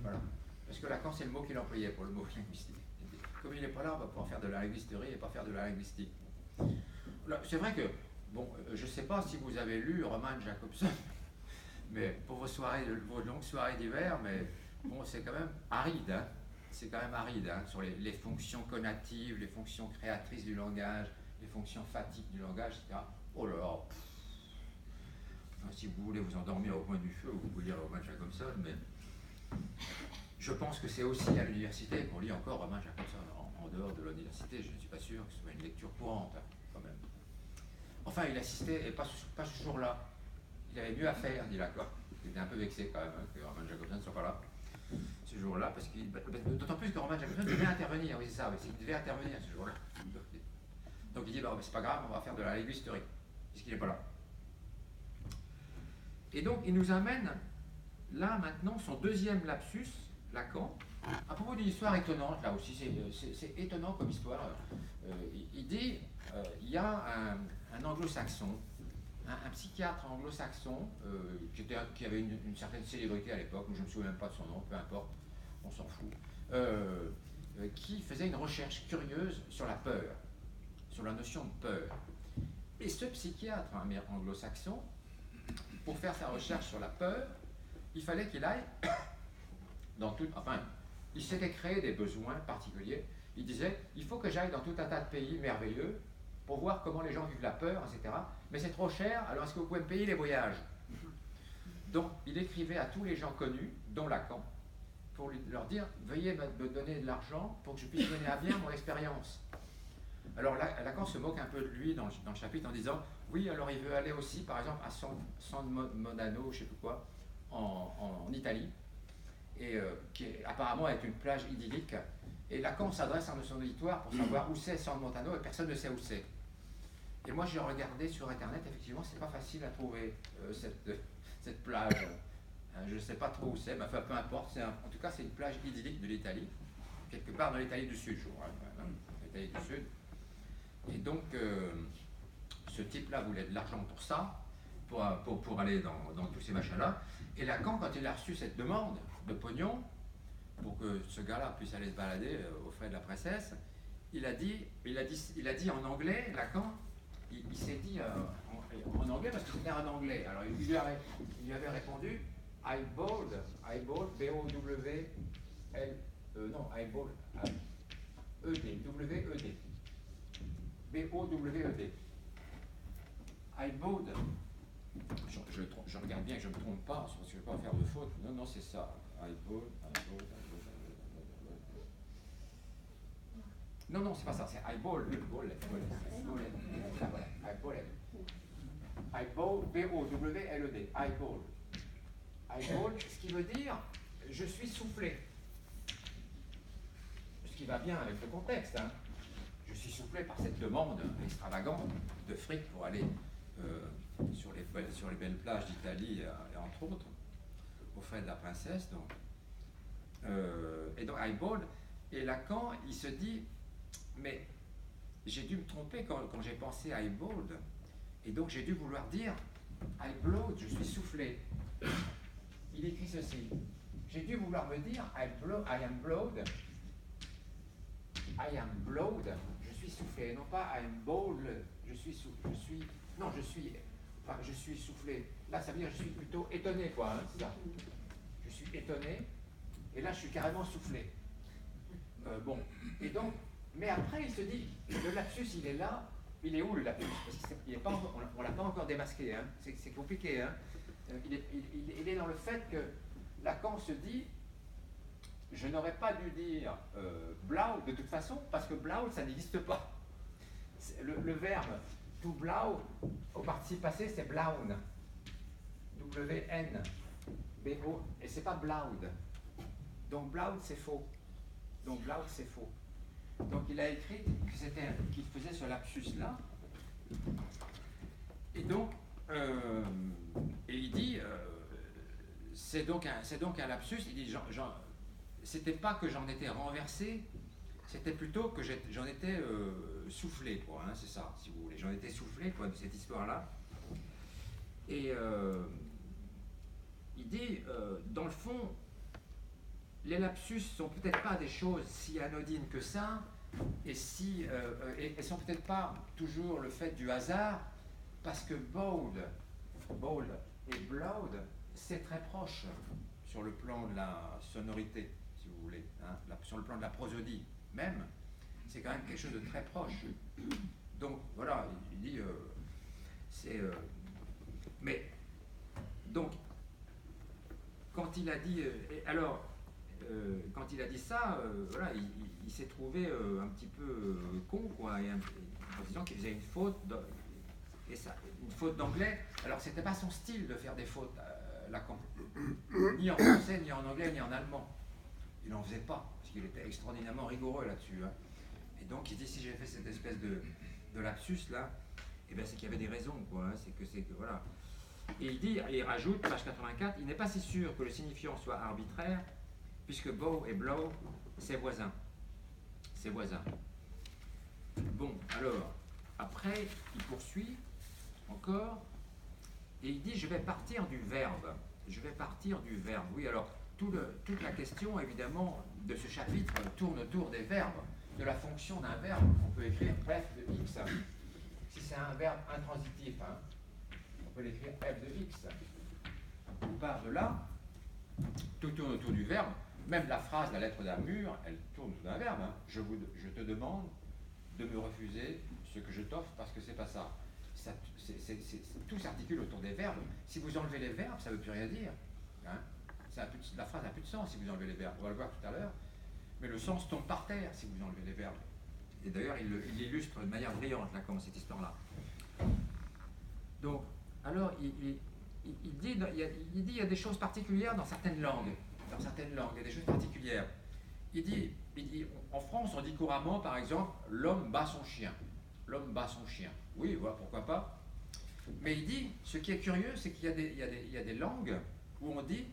Voilà. Parce que Lacan, c'est le mot qu'il employait pour le mot linguistique. Comme il n'est pas là, on va pouvoir faire de la linguisterie et pas faire de la linguistique. C'est vrai que, bon, je ne sais pas si vous avez lu Roman Jakobson, mais pour vos longues soirées d'hiver, mais bon, c'est quand même aride, hein. C'est quand même aride, hein, sur les fonctions conatives, les fonctions créatrices du langage, les fonctions fatiques du langage, etc. Oh là là, si vous voulez vous endormir au coin du feu, vous pouvez lire Roman Jakobson, mais je pense que c'est aussi à l'université qu'on lit encore Roman Jakobson. En dehors de l'université, je ne suis pas sûr que ce soit une lecture courante, hein, quand même. Enfin, il assistait, et pas ce jour-là. Il avait mieux à faire, dit Lacan. Il était un peu vexé quand même, hein, que Roman Jakobson ne soit pas là ce jour-là, parce qu'il, d'autant plus que Roman Jakobson devait intervenir, oui c'est ça, il devait intervenir ce jour-là. Donc il dit, c'est pas grave, on va faire de la linguisterie, puisqu'il n'est pas là. Et donc il nous amène, là maintenant, son deuxième lapsus, Lacan, à propos d'une histoire étonnante, là aussi, c'est étonnant comme histoire. Il dit, il y a un anglo-saxon, un psychiatre anglo-saxon qui avait une certaine célébrité à l'époque, je ne me souviens même pas de son nom, peu importe, on s'en fout, qui faisait une recherche curieuse sur la peur, sur la notion de peur. Et ce psychiatre anglo-saxon, pour faire sa recherche sur la peur, il fallait qu'il aille dans tout... Enfin, il s'était créé des besoins particuliers. Il disait, il faut que j'aille dans tout un tas de pays merveilleux pour voir comment les gens vivent la peur, etc. Mais c'est trop cher, alors est-ce que vous pouvez me payer les voyages? Donc, il écrivait à tous les gens connus, dont Lacan, pour leur dire, veuillez me donner de l'argent pour que je puisse mener à bien mon expérience. Alors Lacan se moque un peu de lui dans le chapitre en disant, oui, alors il veut aller aussi, par exemple, à San Modano, je ne sais plus quoi, en Italie, et qui apparemment est une plage idyllique. Et Lacan s'adresse à son auditoire pour savoir où c'est San Montano, et personne ne sait où c'est. Et moi, j'ai regardé sur Internet, effectivement, c'est pas facile à trouver cette plage. Je ne sais pas trop où c'est, mais enfin, peu importe. En tout cas, c'est une plage idyllique de l'Italie, quelque part dans l'Italie du Sud, je crois. L'Italie du Sud. Et donc, ce type-là voulait de l'argent pour ça, pour aller dans tous ces machins-là. Et Lacan, quand il a reçu cette demande de pognon, pour que ce gars-là puisse aller se balader aux frais de la princesse, il a dit en anglais, Lacan, il s'est dit en anglais parce que c'était un anglais. Alors il lui avait répondu I bowled, B-O-W-L, non, I bowled, E-D, W-E-D, B-O-W-E-D. I bowled. Je regarde bien que je ne me trompe pas, parce que je ne vais pas faire de faute. Non, c'est ça. I bowled. Non, c'est pas ça, c'est I bowled. I bowled, B-O-W-L-E-D. I bowled. I bowled, ce qui veut dire je suis soufflé. Ce qui va bien avec le contexte. Hein. Je suis soufflé par cette demande extravagante de fric pour aller sur les belles plages d'Italie, et entre autres, aux frais de la princesse. Donc. Et donc, I bowled. Et Lacan, il se dit, mais j'ai dû me tromper quand j'ai pensé I bowled. Et donc, j'ai dû vouloir dire I blowed, je suis soufflé. Il écrit ceci. J'ai dû vouloir me dire I am blowed. I am blowed, je suis soufflé. Non pas I am bowled, je suis soufflé. Là, ça veut dire je suis plutôt étonné, quoi. Hein, c'est ça. Je suis étonné. Et là, je suis carrément soufflé. Bon. Et donc, mais après, il se dit, le lapsus, il est là. Il est où le lapsus? Parce qu'on ne l'a pas encore démasqué. Hein. C'est compliqué. Hein. Il est dans le fait que Lacan se dit, je n'aurais pas dû dire blau de toute façon, parce que blau, ça n'existe pas. Le verbe to blau, au participe passé, c'est blaun. W-N. B-O. Et c'est pas blaud. Donc blaud, c'est faux. Donc blaud, c'est faux. Donc il a écrit qu'il faisait ce lapsus-là. Et donc, et il dit, c'est donc un lapsus. Il dit, c'était pas que j'en étais renversé, c'était plutôt que j'en étais soufflé, quoi. Hein, c'est ça, si vous voulez. J'en étais soufflé, quoi, de cette histoire-là. Et il dit, dans le fond, les lapsus sont peut-être pas des choses si anodines que ça, et sont peut-être pas toujours le fait du hasard, parce que bold et bloud, c'est très proche sur le plan de la sonorité, si vous voulez, hein, sur le plan de la prosodie même, c'est quand même quelque chose de très proche. Donc voilà, il dit, mais donc quand il a dit, quand il a dit ça, voilà, il s'est trouvé un petit peu con, quoi, en disant qu'il faisait une faute. Une faute d'anglais. Alors, c'était pas son style de faire des fautes, Lacan. Ni en français, ni en anglais, ni en allemand. Il n'en faisait pas, parce qu'il était extraordinairement rigoureux là-dessus. Hein. Et donc, il dit, si j'ai fait cette espèce de lapsus, là, eh ben, c'est qu'il y avait des raisons, quoi. Hein. C'est que, voilà. Et il dit, et il rajoute, page 84, il n'est pas si sûr que le signifiant soit arbitraire, puisque bow et blow, c'est voisin. C'est voisin. Bon, alors, après, il poursuit encore, et il dit, je vais partir du verbe. Je vais partir du verbe. Oui, alors, toute la question, évidemment, de ce chapitre tourne autour des verbes, de la fonction d'un verbe. On peut écrire f de x. Si c'est un verbe intransitif, hein, on peut l'écrire f de x. On part de là, tout tourne autour du verbe. Même la phrase, la lettre d'un mur, elle tourne autour d'un verbe. Hein. Je te demande de me refuser ce que je t'offre parce que c'est pas ça. Tout s'articule autour des verbes. Si vous enlevez les verbes, ça ne veut plus rien dire. Hein. La phrase n'a plus de sens si vous enlevez les verbes. On va le voir tout à l'heure. Mais le sens tombe par terre si vous enlevez les verbes. Et d'ailleurs, il l'illustre de manière brillante, là, comme cette histoire-là. Donc, alors, il dit il y a des choses particulières dans certaines langues. Dans certaines langues, il y a des choses particulières. Il dit, en France, on dit couramment, par exemple, l'homme bat son chien. L'homme bat son chien. Oui, voilà, pourquoi pas. Mais il dit, ce qui est curieux, c'est qu'il y a des langues où on dit,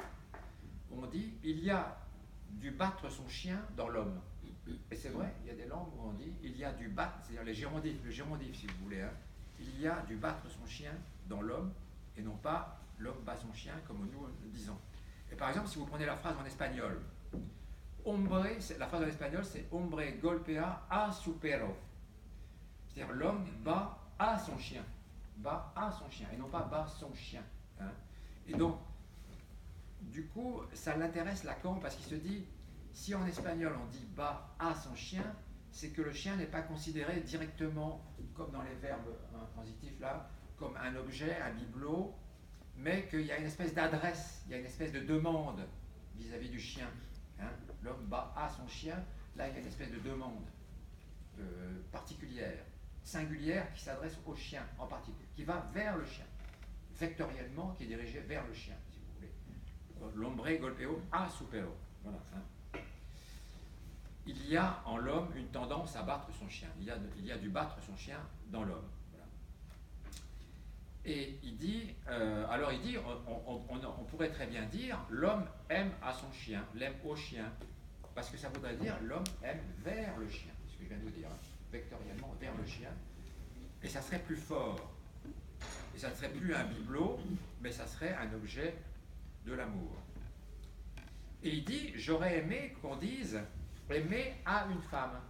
il y a du battre son chien dans l'homme. Et c'est vrai, il y a des langues où on dit, il y a du battre, c'est-à-dire le gérondif, si vous voulez. Hein. Il y a du battre son chien dans l'homme, et non pas l'homme bat son chien, comme nous le disons. Et par exemple, si vous prenez la phrase en espagnol, la phrase en espagnol, c'est hombre golpea a su perro. C'est-à-dire l'homme bat à son chien. Bat à son chien, et non pas bat son chien. Hein. Et donc, du coup, ça l'intéresse Lacan parce qu'il se dit, si en espagnol on dit bat à son chien, c'est que le chien n'est pas considéré directement, comme dans les verbes intransitifs là, comme un objet, un bibelot, mais qu'il y a une espèce d'adresse, il y a une espèce de demande vis-à-vis du chien. Hein. L'homme bat à son chien, là il y a une espèce de demande particulière, singulière, qui s'adresse au chien en particulier, qui va vers le chien, vectoriellement, qui est dirigé vers le chien, si vous voulez. L'hombre golpeo a su perro. Voilà. Hein. Il y a en l'homme une tendance à battre son chien. Il y a du battre son chien dans l'homme. Et il dit, on pourrait très bien dire, l'homme aime à son chien, l'aime au chien, parce que ça voudrait dire l'homme aime vers le chien, c'est ce que je viens de vous dire, hein, vectoriellement vers le chien, et ça serait plus fort, et ça ne serait plus un bibelot, mais ça serait un objet de l'amour. Et il dit, j'aurais aimé qu'on dise aimer à une femme,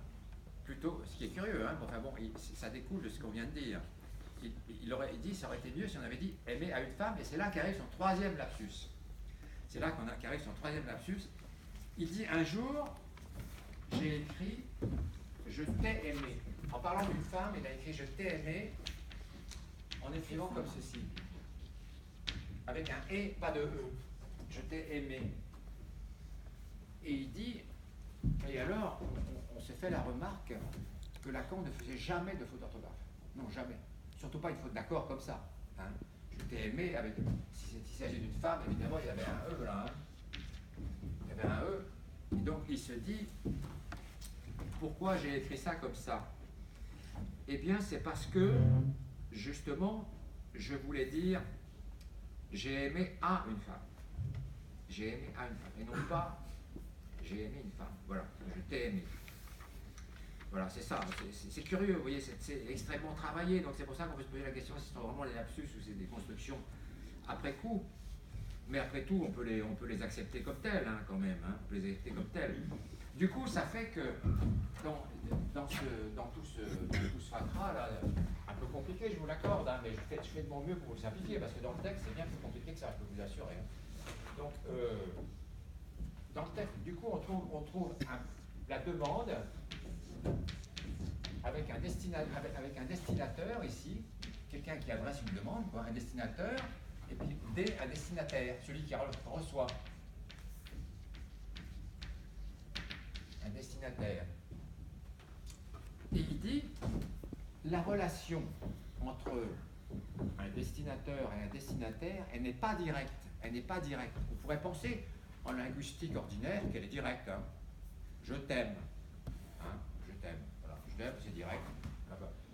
plutôt, ce qui est curieux, hein, enfin bon, ça découle de ce qu'on vient de dire. Il aurait dit, ça aurait été mieux si on avait dit aimer à une femme, et c'est là qu'arrive son troisième lapsus. C'est là qu'arrive son troisième lapsus. Il dit, un jour, j'ai écrit je t'ai aimé. En parlant d'une femme, il a écrit je t'ai aimé en écrivant comme ceci. avec un et, pas de e. Je t'ai aimé. Et il dit, et alors, on s'est fait la remarque que Lacan ne faisait jamais de faute d'orthographe. Non, jamais. Surtout pas une faute d'accord comme ça. Hein. Je t'ai aimé avec. S'il s'agit d'une femme, évidemment, il y avait un E là. Hein. Il y avait un E. Et donc il se dit, pourquoi j'ai écrit ça comme ça? Eh bien, c'est parce que, justement, je voulais dire, j'ai aimé à une femme. J'ai aimé à une femme. Et non pas, j'ai aimé une femme. Voilà, je t'ai aimé. Voilà, c'est ça. C'est curieux, vous voyez, c'est extrêmement travaillé. Donc c'est pour ça qu'on peut se poser la question si ce sont vraiment des lapsus ou c'est des constructions après coup. Mais après tout, on peut les accepter comme tels, hein, quand même. Hein, on peut les accepter comme tels. Du coup, ça fait que dans tout ce fatras, là, un peu compliqué, je vous l'accorde, hein, mais je fais de mon mieux pour vous le simplifier, parce que dans le texte, c'est bien plus compliqué que ça, je peux vous assurer. Hein. Donc, dans le texte, du coup, on trouve la demande avec un destinateur ici, quelqu'un qui adresse une demande, quoi, un destinateur, et puis un destinataire, celui qui reçoit. Un destinataire. Et il dit, la relation entre un destinateur et un destinataire, elle n'est pas directe. Elle n'est pas directe. On pourrait penser, en linguistique ordinaire, qu'elle est directe. Hein. Je t'aime. Hein, je t'aime. Voilà. Je t'aime, c'est direct.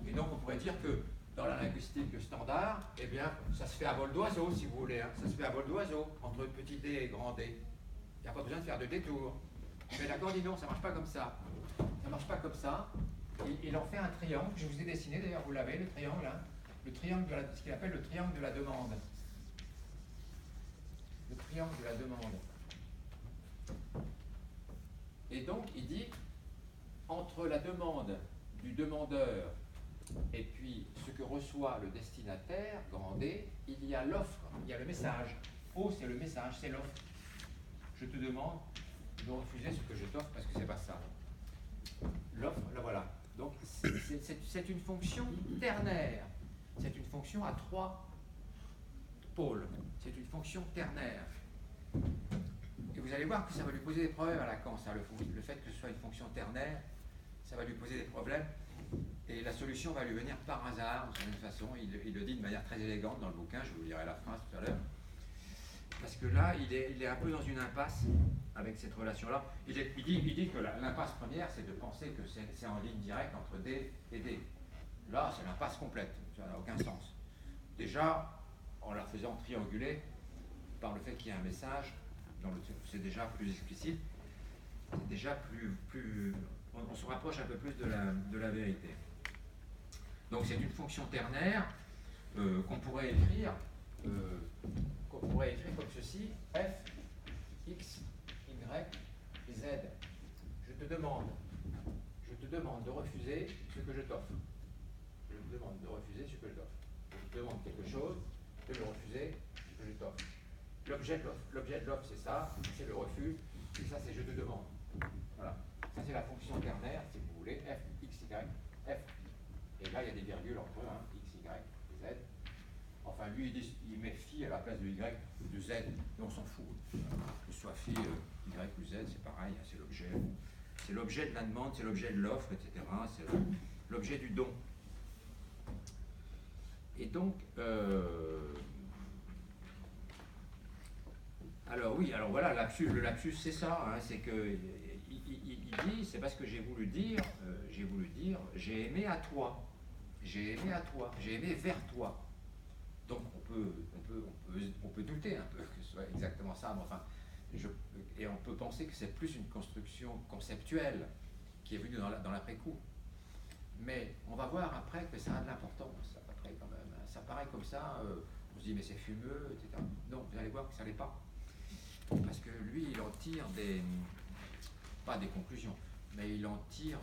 Et donc on pourrait dire que dans la linguistique standard, eh bien, ça se fait à vol d'oiseau, si vous voulez. Hein. Ça se fait à vol d'oiseau, entre petit d et grand d. Il n'y a pas besoin de faire de détour. Mais d'accord, dit non, ça ne marche pas comme ça. Ça ne marche pas comme ça. Il en fait un triangle, je vous ai dessiné d'ailleurs, vous l'avez, le triangle, hein, le triangle ce qu'il appelle le triangle de la demande. Le triangle de la demande. Et donc, il dit, entre la demande du demandeur et puis ce que reçoit le destinataire, grand D, il y a l'offre, il y a le message. O, c'est le message, c'est l'offre. Je te demande de refuser ce que je t'offre parce que c'est pas ça. L'offre, là voilà. Donc c'est une fonction ternaire. C'est une fonction à 3 pôles. C'est une fonction ternaire. Et vous allez voir que ça va lui poser des problèmes à Lacan, ça, le fait que ce soit une fonction ternaire, ça va lui poser des problèmes. Et la solution va lui venir par hasard, de certaine façon. Il le dit de manière très élégante dans le bouquin, je vous lirai la phrase tout à l'heure. Parce que là, il est un peu dans une impasse avec cette relation-là. Il dit que l'impasse première, c'est de penser que c'est en ligne directe entre D et D. Là, c'est l'impasse complète, ça n'a aucun sens. Déjà, en la faisant trianguler par le fait qu'il y a un message, c'est déjà plus explicite, c'est déjà plus on se rapproche un peu plus de la vérité. Donc c'est une fonction ternaire qu'on pourrait écrire comme ceci, f, x, y, z. Je te demande de refuser ce que je t'offre. Je te demande de refuser ce que je t'offre. Je te demande quelque chose, de le refuser ce que je t'offre. L'objet de l'offre, c'est ça, c'est le refus, et ça, c'est je te demande. Voilà. Ça, c'est la fonction ternaire, si vous voulez, f, x, y, f. Et là, il y a des virgules entre eux, hein, x, y et z. Enfin, lui, il met phi à la place de y ou de z, et on s'en fout. Que ce soit phi, y ou z, c'est pareil, c'est l'objet. C'est l'objet de la demande, c'est l'objet de l'offre, etc. C'est l'objet du don. Et donc, alors oui, alors voilà, le lapsus, c'est ça, hein, c'est que il dit, c'est parce que j'ai voulu dire, j'ai aimé à toi, j'ai aimé vers toi. Donc on peut douter un peu que ce soit exactement ça, mais enfin, et on peut penser que c'est plus une construction conceptuelle qui est venue dans l'après-coup. Mais on va voir après que ça a de l'importance, après quand même. Ça paraît comme ça, on se dit mais c'est fumeux, etc. Non, vous allez voir que ça l'est pas. Parce que lui, il en tire pas des conclusions, mais il en tire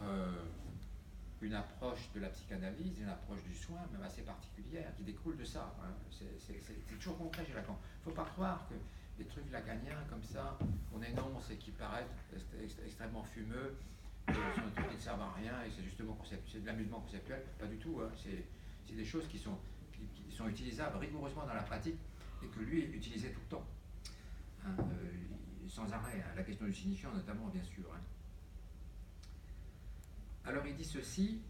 une approche de la psychanalyse, une approche du soin, même assez particulière, qui découle de ça. Hein. C'est toujours concret chez Lacan. Il ne faut pas croire que des trucs lacaniens comme ça, qu'on énonce et qui paraissent extrêmement fumeux, sont des trucs qui ne servent à rien, et c'est justement c'est de l'amusement conceptuel. Pas du tout. Hein. C'est des choses qui sont utilisables rigoureusement dans la pratique, et que lui utilisait tout le temps, hein, sans arrêt, hein, la question du signifiant notamment, bien sûr. Hein. Alors il dit ceci,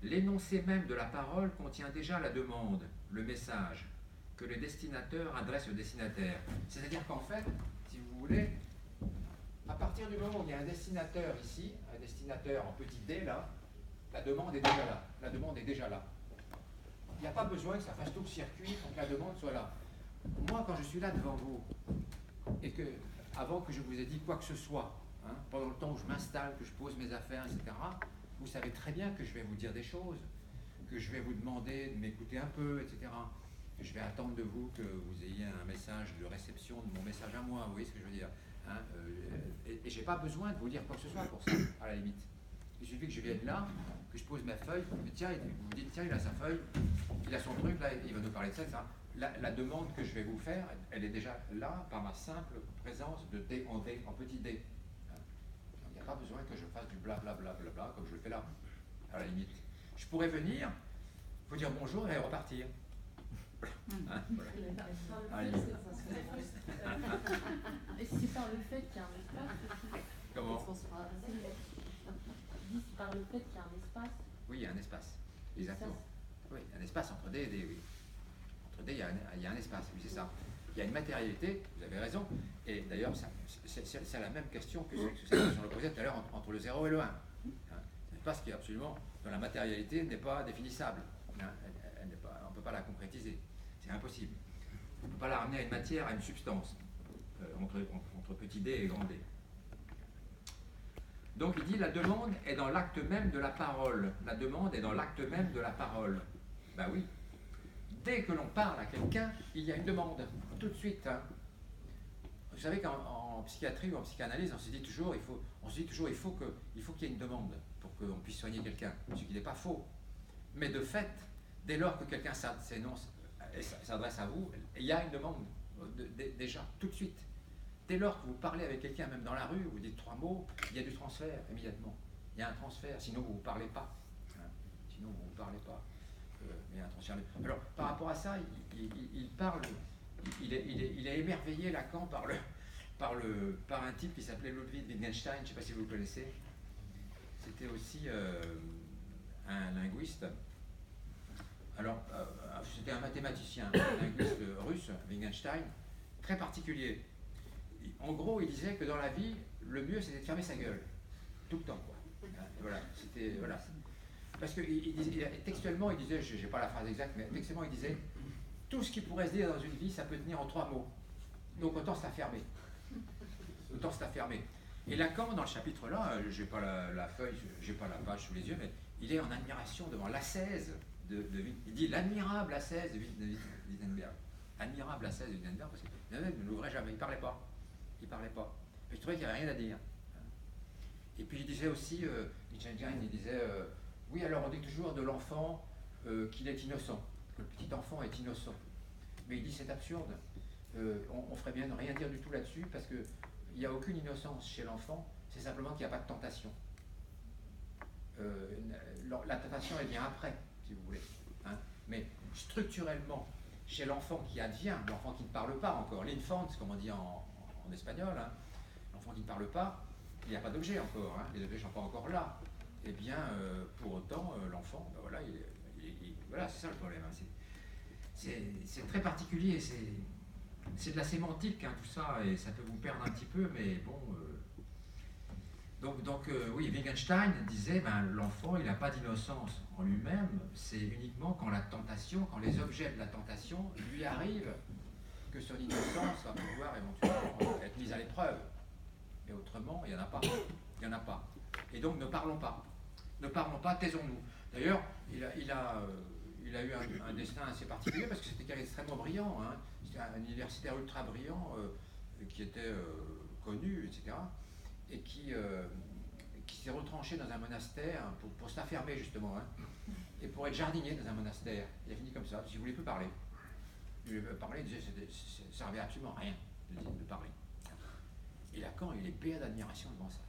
l'énoncé même de la parole contient déjà la demande, le message, que le destinateur adresse au destinataire. C'est-à-dire qu'en fait, si vous voulez, à partir du moment où il y a un destinateur ici, un destinateur en petit d là, la demande est déjà là. La demande est déjà là. Il n'y a pas besoin que ça fasse tout le circuit pour que la demande soit là. Moi, quand je suis là devant vous, et que, avant que je vous ai dit quoi que ce soit, hein, pendant le temps où je m'installe, que je pose mes affaires, etc., vous savez très bien que je vais vous dire des choses, que je vais vous demander de m'écouter un peu, etc., que je vais attendre de vous que vous ayez un message de réception de mon message à moi, vous voyez ce que je veux dire, hein, et je n'ai pas besoin de vous dire quoi que ce soit pour ça, à la limite. Il suffit que je vienne là, que je pose ma feuille, mais tiens, vous vous dites, tiens, il a sa feuille, il a son truc, là, il va nous parler de ça, etc. La demande que je vais vous faire, elle est déjà là par ma simple présence de D en petit d. Il n'y a pas besoin que je fasse du blablabla comme je le fais là, à la limite. Je pourrais venir, vous dire bonjour et repartir. Hein, voilà. Et c'est par le fait qu'il y a un espace. Comment? C'est par le fait qu'il y a un espace. Oui, il y a un espace, exactement. Oui, un espace entre D et D, oui. Entre D, il y a un espace, oui, c'est ça. Il y a une matérialité, vous avez raison, et d'ailleurs, c'est la même question que celle que posait tout à l'heure entre le 0 et le 1. Hein. C'est un espace qui, absolument, dans la matérialité, n'est pas définissable. Hein. On ne peut pas la concrétiser. C'est impossible. On ne peut pas la ramener à une matière, à une substance, entre petit d et grand d. Donc il dit la demande est dans l'acte même de la parole. La demande est dans l'acte même de la parole. Ben oui. Dès que l'on parle à quelqu'un, il y a une demande. Tout de suite. Hein. Vous savez qu'en psychiatrie ou en psychanalyse, on se dit toujours il faut qu'il y ait une demande pour qu'on puisse soigner quelqu'un. Ce qui n'est pas faux. Mais de fait, dès lors que quelqu'un s'adresse à vous, il y a une demande. Déjà, tout de suite. Dès lors que vous parlez avec quelqu'un, même dans la rue, vous dites 3 mots, il y a du transfert immédiatement. Il y a un transfert, sinon vous ne parlez pas. Hein. Sinon vous ne parlez pas. Mais un transfert. Alors, par rapport à ça, il parle, il est émerveillé, Lacan, par un type qui s'appelait Ludwig Wittgenstein, je ne sais pas si vous le connaissez. C'était aussi un linguiste. Alors, c'était un mathématicien, un linguiste russe, Wittgenstein, très particulier. En gros, il disait que dans la vie, le mieux c'était de fermer sa gueule, tout le temps. Quoi. Voilà, c'était voilà. Parce que textuellement, il disait, je n'ai pas la phrase exacte, mais textuellement, il disait, tout ce qui pourrait se dire dans une vie, ça peut tenir en 3 mots. Donc autant se la fermer. Autant se la fermer. Et Lacan, dans le chapitre là, je n'ai pas la feuille, je n'ai pas la page sous les yeux, mais il est en admiration devant l'ascèse il dit l'admirable ascèse de Wittenberg. Admirable ascèse de Wittenberg, parce qu'il ne l'ouvrait jamais, il ne parlait pas. Il parlait pas. Et je trouvais qu'il n'y avait rien à dire. Et puis il disait aussi, Wittgenstein, il disait, oui, alors on dit toujours de l'enfant qu'il est innocent, que le petit enfant est innocent. Mais il dit c'est absurde. On ferait bien de rien dire du tout là-dessus, parce qu'il n'y a aucune innocence chez l'enfant, c'est simplement qu'il n'y a pas de tentation. La tentation, elle vient après, si vous voulez. Hein. Mais structurellement, chez l'enfant qui advient, l'enfant qui ne parle pas encore, l'infant, comme on dit en espagnol, hein, l'enfant qui ne parle pas, il n'y a pas d'objet encore, hein, les objets ne sont pas encore là. Eh bien, pour autant, l'enfant, ben voilà, voilà, c'est ça le problème. Hein, c'est très particulier, c'est de la sémantique, hein, tout ça, et ça peut vous perdre un petit peu, mais bon. Donc oui, Wittgenstein disait, ben, l'enfant, il n'a pas d'innocence en lui-même, c'est uniquement quand la tentation, quand les objets de la tentation lui arrivent, que son innocence va pouvoir éventuellement être mise à l'épreuve. Mais autrement, il n'y en a pas. Il n'y en a pas. Et donc, ne parlons pas. Ne parlons pas, taisons-nous. D'ailleurs, il a eu un destin assez particulier parce que c'était quelqu'un extrêmement brillant. Hein. C'était un universitaire ultra brillant qui était connu, etc. Et qui s'est retranché dans un monastère pour s'affermer, justement. Hein. Et pour être jardinier dans un monastère. Il a fini comme ça, parce qu'il ne voulait plus parler. Il voulait parler, il disait que ça ne servait absolument à rien de parler. Et Lacan, il est béat d'admiration devant ça.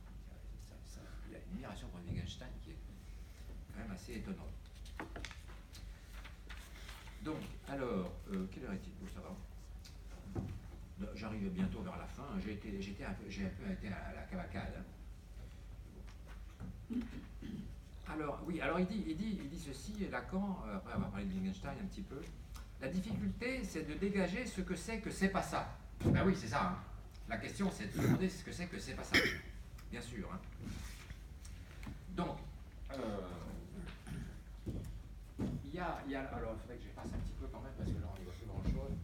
Il a une admiration pour Wittgenstein qui est quand même assez étonnante. Donc, alors, quelle heure est-il? Ça va. J'arrive bientôt vers la fin. J'ai un peu été à la cavacade. Alors, oui, alors il dit ceci, Lacan, après avoir parlé de Wittgenstein un petit peu. La difficulté, c'est de dégager ce que c'est pas ça. Ben oui, c'est ça. Hein. La question, c'est de se demander ce que c'est pas ça. Bien sûr. Hein. Donc, il y a, alors il faudrait que j'efface un petit peu quand même, parce que là, on n'y voit plus grand-chose.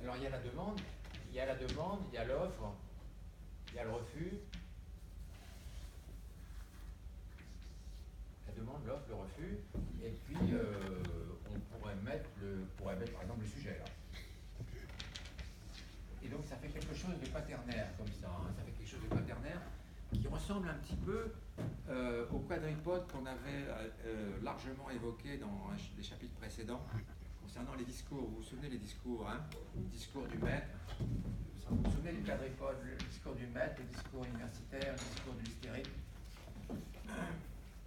Alors, il y a la demande, il y a l'offre, il y a le refus. La demande, l'offre, le refus, et puis on pourrait mettre, par exemple le sujet là. Et donc ça fait quelque chose de paternaire comme ça, hein. Ça fait quelque chose de paternaire qui ressemble un petit peu au quadripode qu'on avait largement évoqué dans les chapitres précédents concernant les discours. Vous vous souvenez les discours, hein? Le discours du maître. Vous vous souvenez du quadripode, le discours du maître, le discours universitaire, le discours de l'hystérique.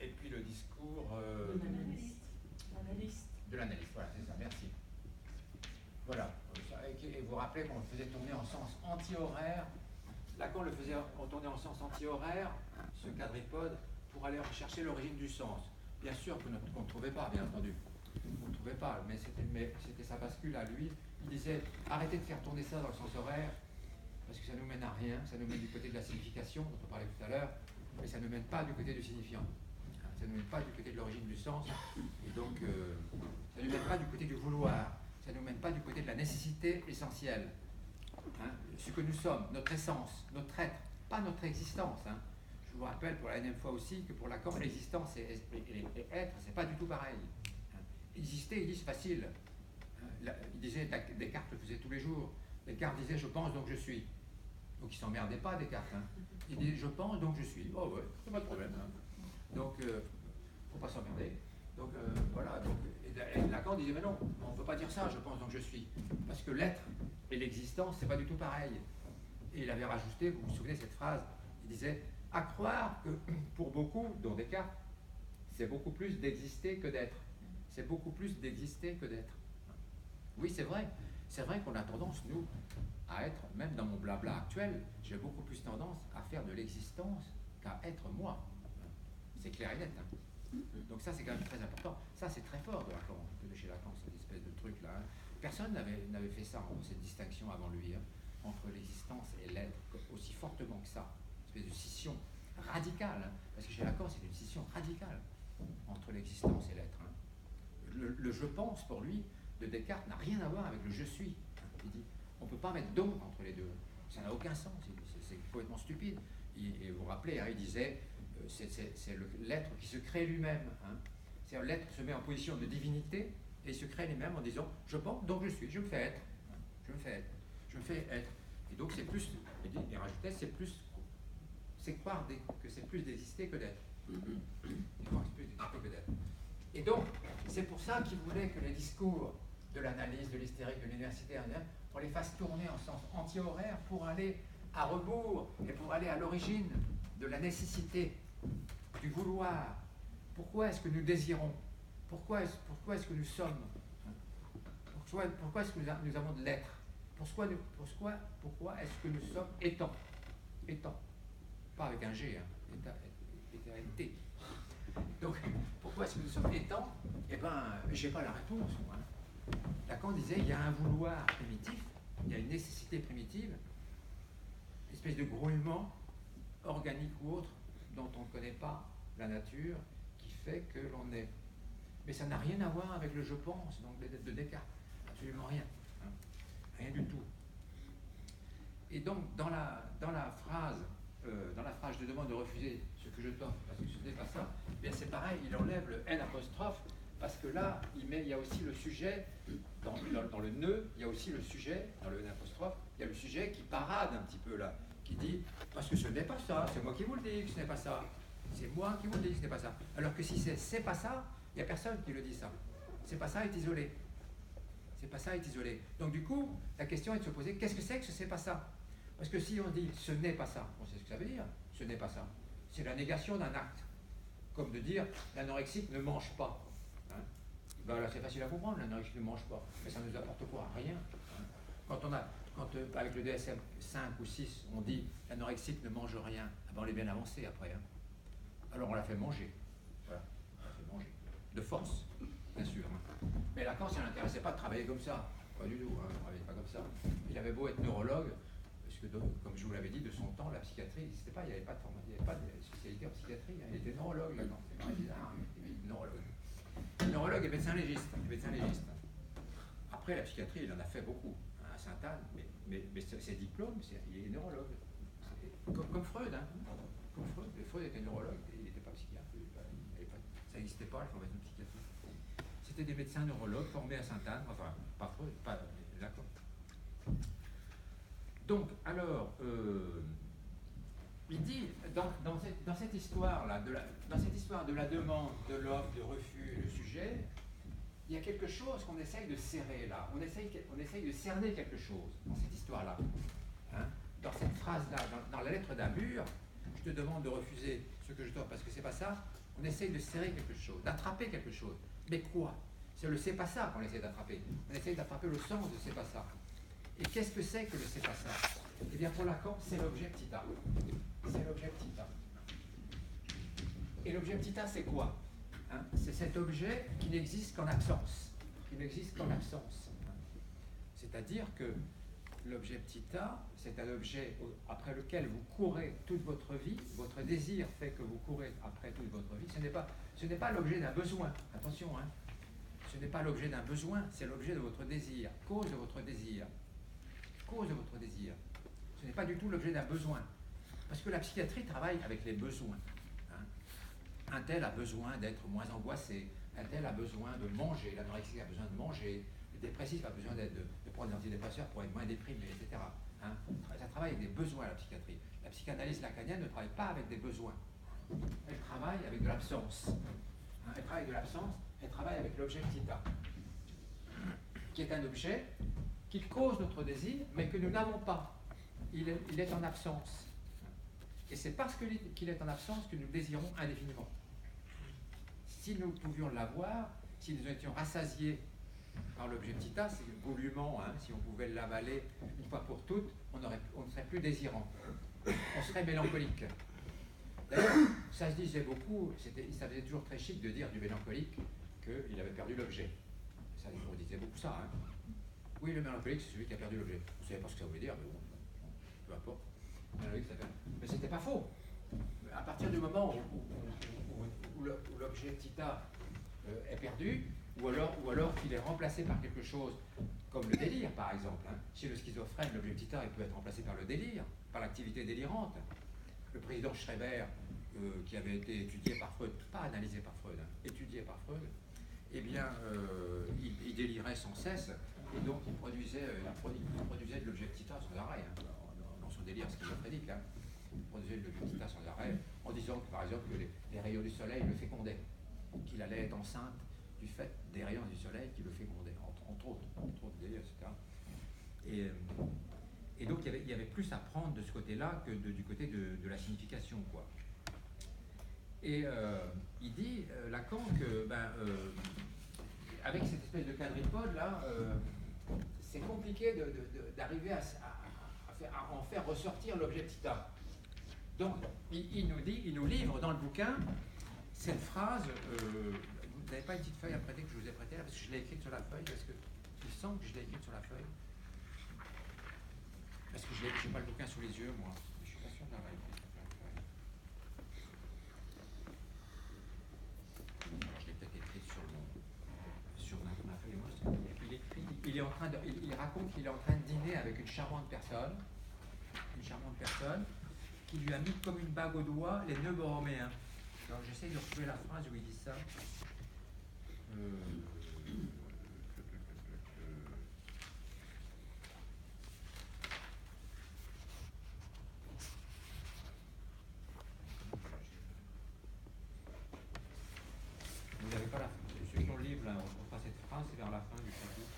Et puis le discours de l'analyste, voilà, c'est ça, merci. Voilà, et vous vous rappelez qu'on le faisait tourner en sens anti-horaire. Lacan le faisait tourner en sens anti-horaire, ce quadripode, pour aller rechercher l'origine du sens. Bien sûr qu'on ne trouvait pas, bien entendu. On ne trouvait pas, mais c'était sa bascule à lui. Il disait, arrêtez de faire tourner ça dans le sens horaire, parce que ça ne nous mène à rien, ça nous mène du côté de la signification, dont on parlait tout à l'heure, mais ça ne nous mène pas du côté du signifiant. Ça ne nous mène pas du côté de l'origine du sens, et donc ça ne nous mène pas du côté du vouloir, ça ne nous mène pas du côté de la nécessité essentielle. Hein, ce que nous sommes, notre essence, notre être, pas notre existence. Hein. Je vous rappelle pour la énième fois aussi que pour Lacan, l'existence et être, c'est pas du tout pareil. Hein. Exister, il dit c'est facile. Hein, il disait, Descartes le faisait tous les jours. Descartes disait je pense donc je suis. Donc il s'emmerdait pas Descartes. Hein. Il dit je pense donc je suis. Oh ouais, c'est pas de problème. Hein. Donc faut pas s'emmerder. Donc voilà. Donc, et Lacan disait mais non, on ne peut pas dire ça, je pense donc je suis. Parce que l'être et l'existence, c'est pas du tout pareil. Et il avait rajouté, vous vous souvenez de cette phrase, il disait à croire que pour beaucoup, dont Descartes, c'est beaucoup plus d'exister que d'être. C'est beaucoup plus d'exister que d'être. Oui, c'est vrai. C'est vrai qu'on a tendance, nous, à être, même dans mon blabla actuel, j'ai beaucoup plus tendance à faire de l'existence qu'à être moi. C'est clair et net. Hein. Donc ça, c'est quand même très important. Ça, c'est très fort de Lacan, de chez Lacan, cette espèce de truc-là. Hein. Personne n'avait fait ça, cette distinction avant lui, hein, entre l'existence et l'être, aussi fortement que ça. Une espèce de scission radicale. Hein, parce que chez Lacan, c'est une scission radicale entre l'existence et l'être. Hein. Le je pense, pour lui, de Descartes, n'a rien à voir avec le je suis. Il dit, on ne peut pas mettre donc entre les deux. Ça n'a aucun sens, c'est complètement stupide. Et vous vous rappelez, hein, il disait, c'est l'être qui se crée lui-même. Hein. C'est-à-dire l'être se met en position de divinité et il se crée lui-même en disant je pense donc je suis, je me fais être, je me fais être, je me fais être. Et donc c'est plus, il rajoutait, c'est croire que c'est plus d'exister que d'être. Et donc c'est pour ça qu'il voulait que les discours de l'analyse, de l'hystérique, de l'université, on les fasse tourner en sens anti-horaire pour aller à rebours et pour aller à l'origine de la nécessité, du vouloir. Pourquoi est-ce que nous désirons? Pourquoi est-ce que nous sommes? Pourquoi est-ce que nous avons de l'être? Pourquoi est-ce que nous sommes étant? Pas avec un G, hein. Éternité. Donc, pourquoi est-ce que nous sommes étant? Eh bien, je n'ai pas la réponse, moi. Lacan disait, il y a un vouloir primitif, il y a une nécessité primitive, une espèce de grouillement organique ou autre, dont on ne connaît pas la nature, qui fait que l'on est. Mais ça n'a rien à voir avec le je pense, donc de Descartes. Absolument rien. Hein. Rien du tout. Et donc, dans la phrase, je te demande de refuser ce que je t'offre, parce que ce n'est pas ça, bien c'est pareil, il enlève le N apostrophe, parce que là, il y a aussi le sujet, dans le nœud, il y a aussi le sujet, dans le N apostrophe, il y a le sujet qui parade un petit peu là, qui dit, parce que ce n'est pas ça, c'est moi qui vous le dis que ce n'est pas ça. C'est moi qui vous le dis que ce n'est pas ça. Alors que si c'est pas ça, il n'y a personne qui le dit ça. C'est pas ça est isolé. C'est pas ça est isolé. Donc du coup, la question est de se poser, qu'est-ce que c'est pas ça? Parce que si on dit ce n'est pas ça, on sait ce que ça veut dire, ce n'est pas ça. C'est la négation d'un acte. comme de dire l'anorexique ne mange pas. Hein. Ben là, c'est facile à comprendre, l'anorexique ne mange pas, mais ça ne nous apporte quoi? Rien. Hein. Quand avec le DSM 5 ou 6, on dit l'anorexique ne mange rien, ah ben on est bien avancé après. Hein. Alors on l'a fait manger. Voilà, on l'a fait manger. De force, bien sûr. Hein. Mais Lacan, ça ne l'intéressait pas de travailler comme ça. Pas du tout, hein, il ne travaillait pas comme ça. Il avait beau être neurologue, parce que, comme je vous l'avais dit, de son temps, la psychiatrie n'existait pas, il n'y avait pas de spécialité en psychiatrie. Hein. Il était neurologue, Lacan. C'est pas bizarre, hein. Il était neurologue. Neurologue et médecin légiste. Après, la psychiatrie, il en a fait beaucoup. À Sainte-Anne, mais ses diplômes, il est neurologue. Comme Freud, hein. Comme Freud. Freud était neurologue, il n'était pas psychiatre. Ça n'existait pas, la formation de psychiatrie. C'était des médecins neurologues formés à Sainte-Anne, enfin, pas Freud, pas Lacan. Donc, alors, il dit, dans cette histoire-là, dans cette histoire de la demande, de l'offre, du refus, le sujet, il y a quelque chose qu'on essaye de serrer là. On essaye de cerner quelque chose dans cette histoire-là. Hein? Dans cette phrase-là, dans la lettre d'Amur, je te demande de refuser ce que je t'offre parce que c'est pas ça. On essaye de serrer quelque chose, d'attraper quelque chose. Mais quoi? C'est le c'est pas ça qu'on essaie d'attraper. On essaye d'attraper le sens de c'est pas ça. Et qu'est-ce que c'est que le c'est pas ça? Eh bien, pour Lacan, c'est l'objet petit a. C'est l'objet petit a. Et l'objet petit a, c'est quoi? Hein, c'est cet objet qui n'existe qu'en absence. Qui n'existe qu'en absence. C'est-à-dire que l'objet petit a, c'est un objet après lequel vous courez toute votre vie. Votre désir fait que vous courez après toute votre vie. Ce n'est pas l'objet d'un besoin. Attention, hein. Ce n'est pas l'objet d'un besoin, c'est l'objet de votre désir. Cause de votre désir. Cause de votre désir. Ce n'est pas du tout l'objet d'un besoin. Parce que la psychiatrie travaille avec les besoins. Un tel a besoin d'être moins angoissé, un tel a besoin de manger, l'anorexique a besoin de manger, le dépressif a besoin de prendre des antidépresseurs pour être moins déprimé, etc. Hein. Ça travaille avec des besoins, la psychiatrie. La psychanalyse lacanienne ne travaille pas avec des besoins. Elle travaille avec de l'absence. Hein. Elle travaille avec de l'absence, elle travaille avec l'objet petit a, qui est un objet qui cause notre désir, mais que nous n'avons pas. Il est en absence. Et c'est parce qu'il est en absence que nous désirons indéfiniment. Si nous pouvions l'avoir, si nous étions rassasiés par l'objet petit a, c'est goulûment, hein, si on pouvait l'avaler une fois pour toutes, on ne serait plus désirant. On serait mélancolique. D'ailleurs, ça se disait beaucoup, ça faisait toujours très chic de dire du mélancolique qu'il avait perdu l'objet. Ça, on disait beaucoup ça. Hein. Oui, le mélancolique, c'est celui qui a perdu l'objet. Vous ne savez pas ce que ça voulait dire, mais bon, peu importe. Mais c'était pas faux. À partir du moment où l'objet petit a est perdu, ou alors qu'il est remplacé par quelque chose comme le délire, par exemple. Hein. Chez le schizophrène, l'objet petit a il peut être remplacé par le délire, par l'activité délirante. Le président Schreiber, qui avait été étudié par Freud, pas analysé par Freud, hein, étudié par Freud, eh bien, il délirait sans cesse, et donc il produisait de l'objet petit a sans arrêt. Hein. Dans son délire schizophrénique, hein, il produisait de l'objet petit a sans arrêt, en disant que, par exemple, que les rayons du soleil le fécondaient, qu'il allait être enceinte du fait des rayons du soleil qui le fécondaient, entre autres délires, etc. Et donc il y avait plus à prendre de ce côté-là que du côté de la signification, quoi. Et il dit, Lacan, que avec cette espèce de quadripode là, c'est compliqué d'arriver à en faire ressortir l'objet petit a. Donc il nous livre dans le bouquin cette phrase. Vous n'avez pas une petite feuille à prêter que je vous ai prêtée là, parce que je l'ai écrite sur la feuille, parce que il semble que je l'ai écrite sur la feuille. Parce que je n'ai pas le bouquin sous les yeux, moi. Je suis pas sûr de l'avoir écrit sur la feuille. Je l'ai peut-être écrit sur ma feuille. Moi, il raconte qu'il est en train de dîner avec une charmante personne qui lui a mis comme une bague au doigt les nœuds borroméens. Alors j'essaye de retrouver la phrase où il dit ça. Vous n'avez pas ceux qui ont le livre, là, on fera cette phrase, c'est vers la fin du chapitre,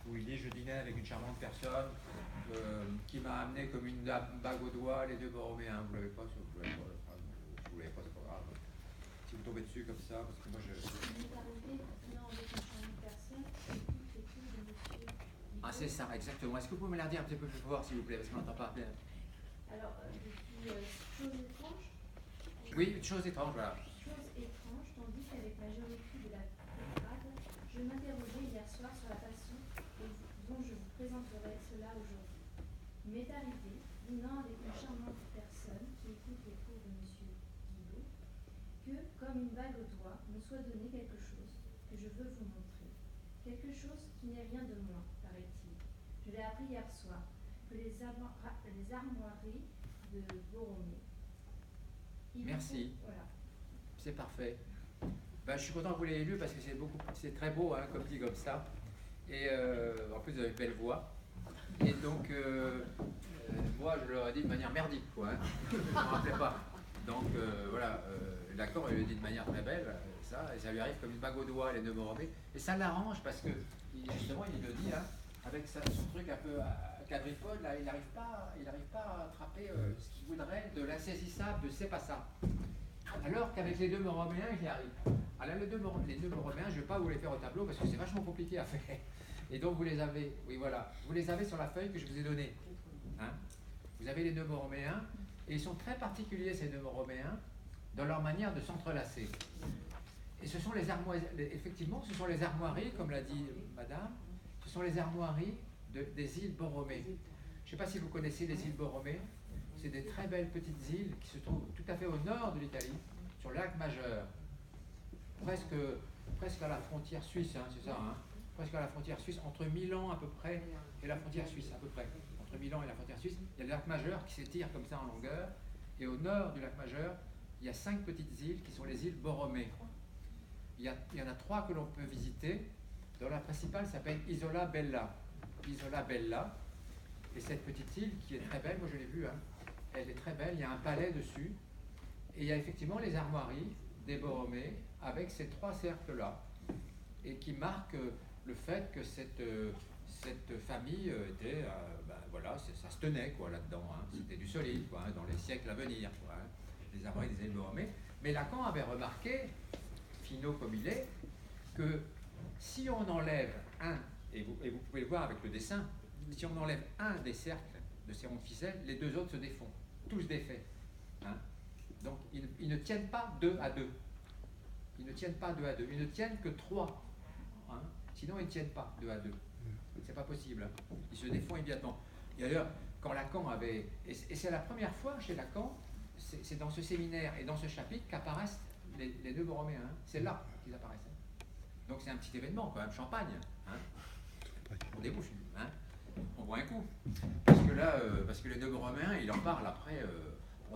où il dit: je dînais avec une charmante personne qui m'a amené comme une bague au doigt les deux borroméens. Vous l'avez pas, si vous l'avez pas, c'est pas grave. si vous tombez dessus comme ça, parce que moi je... Ah c'est ça, exactement. Est-ce que vous pouvez me la dire un petit peu plus fort, s'il vous plaît, parce qu'on n'entend pas bien. Alors, depuis chose étrange. Oui, une chose étrange, voilà. Chose étrange, tandis qu'avec la géométrie de la tétrade, je m'interrogeais hier soir sur la façon dont je vous présenterai cela aujourd'hui. Il m'est arrivé, dînant avec une charmante personne qui écoute les cours de M. Guillot, que, comme une bague au doigt, me soit donné quelque chose que je veux vous montrer. Quelque chose qui n'est rien de moi, paraît-il. Je l'ai appris hier soir, que les armoiries de Borromée. Merci. Voilà. C'est parfait. Ben, je suis content que vous l'ayez lu parce que c'est très beau, hein, comme dit comme ça. Et en plus, vous avez une belle voix. Et donc, moi, je l'aurais dit de manière merdique, quoi. Hein. Je ne me rappelais pas. Donc, voilà, Lacan, il le dit de manière très belle, ça, et ça lui arrive comme une bague au doigt, les deux Borromée. Et ça l'arrange parce que, justement, il le dit, hein, avec son truc un peu quadripode, là, il n'arrive pas à attraper ce qu'il voudrait de l'insaisissable, de c'est pas ça. Alors qu'avec les deux Borroméens, il y arrive. Alors les deux Borroméens, je ne vais pas vous les faire au tableau parce que c'est vachement compliqué à faire. Et donc vous les avez, oui voilà, vous les avez sur la feuille que je vous ai donnée. Hein, vous avez les deux Borroméens, et ils sont très particuliers ces deux Borroméens dans leur manière de s'entrelacer. Et ce sont les armoiries, effectivement, ce sont les armoiries, comme l'a dit Madame, ce sont les armoiries des îles Borromée. Je ne sais pas si vous connaissez les îles Borromée. C'est des très belles petites îles qui se trouvent tout à fait au nord de l'Italie, sur le lac Majeur, presque à la frontière suisse, hein, c'est ça, hein, presque à la frontière suisse, entre Milan à peu près et la frontière suisse, à peu près. Entre Milan et la frontière suisse, il y a le lac Majeur qui s'étire comme ça en longueur, et au nord du lac Majeur, il y a 5 petites îles qui sont les îles Borromée. Il y en a 3 que l'on peut visiter, dont la principale s'appelle Isola Bella. Isola Bella, et cette petite île qui est très belle, moi je l'ai vue, hein, elle est très belle, il y a un palais dessus, et il y a effectivement les armoiries des Borromée avec ces 3 cercles-là, et qui marquent le fait que cette famille était, voilà, ça se tenait quoi là-dedans, hein, c'était du solide quoi, hein, dans les siècles à venir, quoi, hein, les armoiries des îles Borromée. Mais Lacan avait remarqué, finot comme il est, que si on enlève un, et vous pouvez le voir avec le dessin, si on enlève un des cercles de ces ronds de ficelle, les 2 autres se défont, tous défaits. Hein. Donc ils ne tiennent pas 2 à 2. Ils ne tiennent pas 2 à 2. Ils ne tiennent que 3. Hein. Sinon ils ne tiennent pas 2 à 2. C'est pas possible. Hein. Ils se défont immédiatement. Et d'ailleurs, quand Lacan avait... Et c'est la première fois chez Lacan, c'est dans ce séminaire et dans ce chapitre qu'apparaissent les 2 Borroméens. Hein. C'est là qu'ils apparaissent. Hein. Donc c'est un petit événement quand même, champagne. Hein. On débouche. Hein. On voit un coup. Parce que là, parce que les 2 Borroméens, il en parle après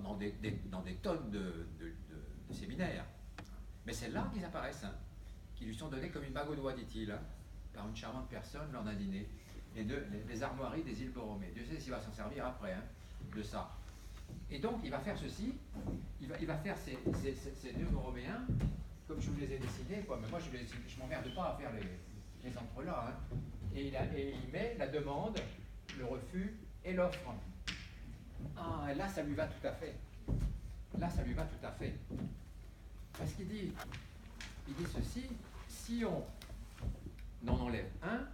dans des tonnes de séminaires. Mais c'est là qu'ils apparaissent, hein, qui lui sont donnés comme une bague au doigt, dit-il, hein, par une charmante personne lors d'un dîner. Les armoiries des îles Borromée. Dieu sait s'il va s'en servir après, hein, de ça. Et donc, il va faire ceci, il va faire ces 2 Borroméens, comme je vous les ai dessinés, quoi. Mais moi, je ne m'emmerde pas à faire les entrelacs, hein. Et il met la demande, le refus et l'offre. Ah, et là, ça lui va tout à fait. Là, ça lui va tout à fait. Parce qu'il dit ceci, si on en enlève un,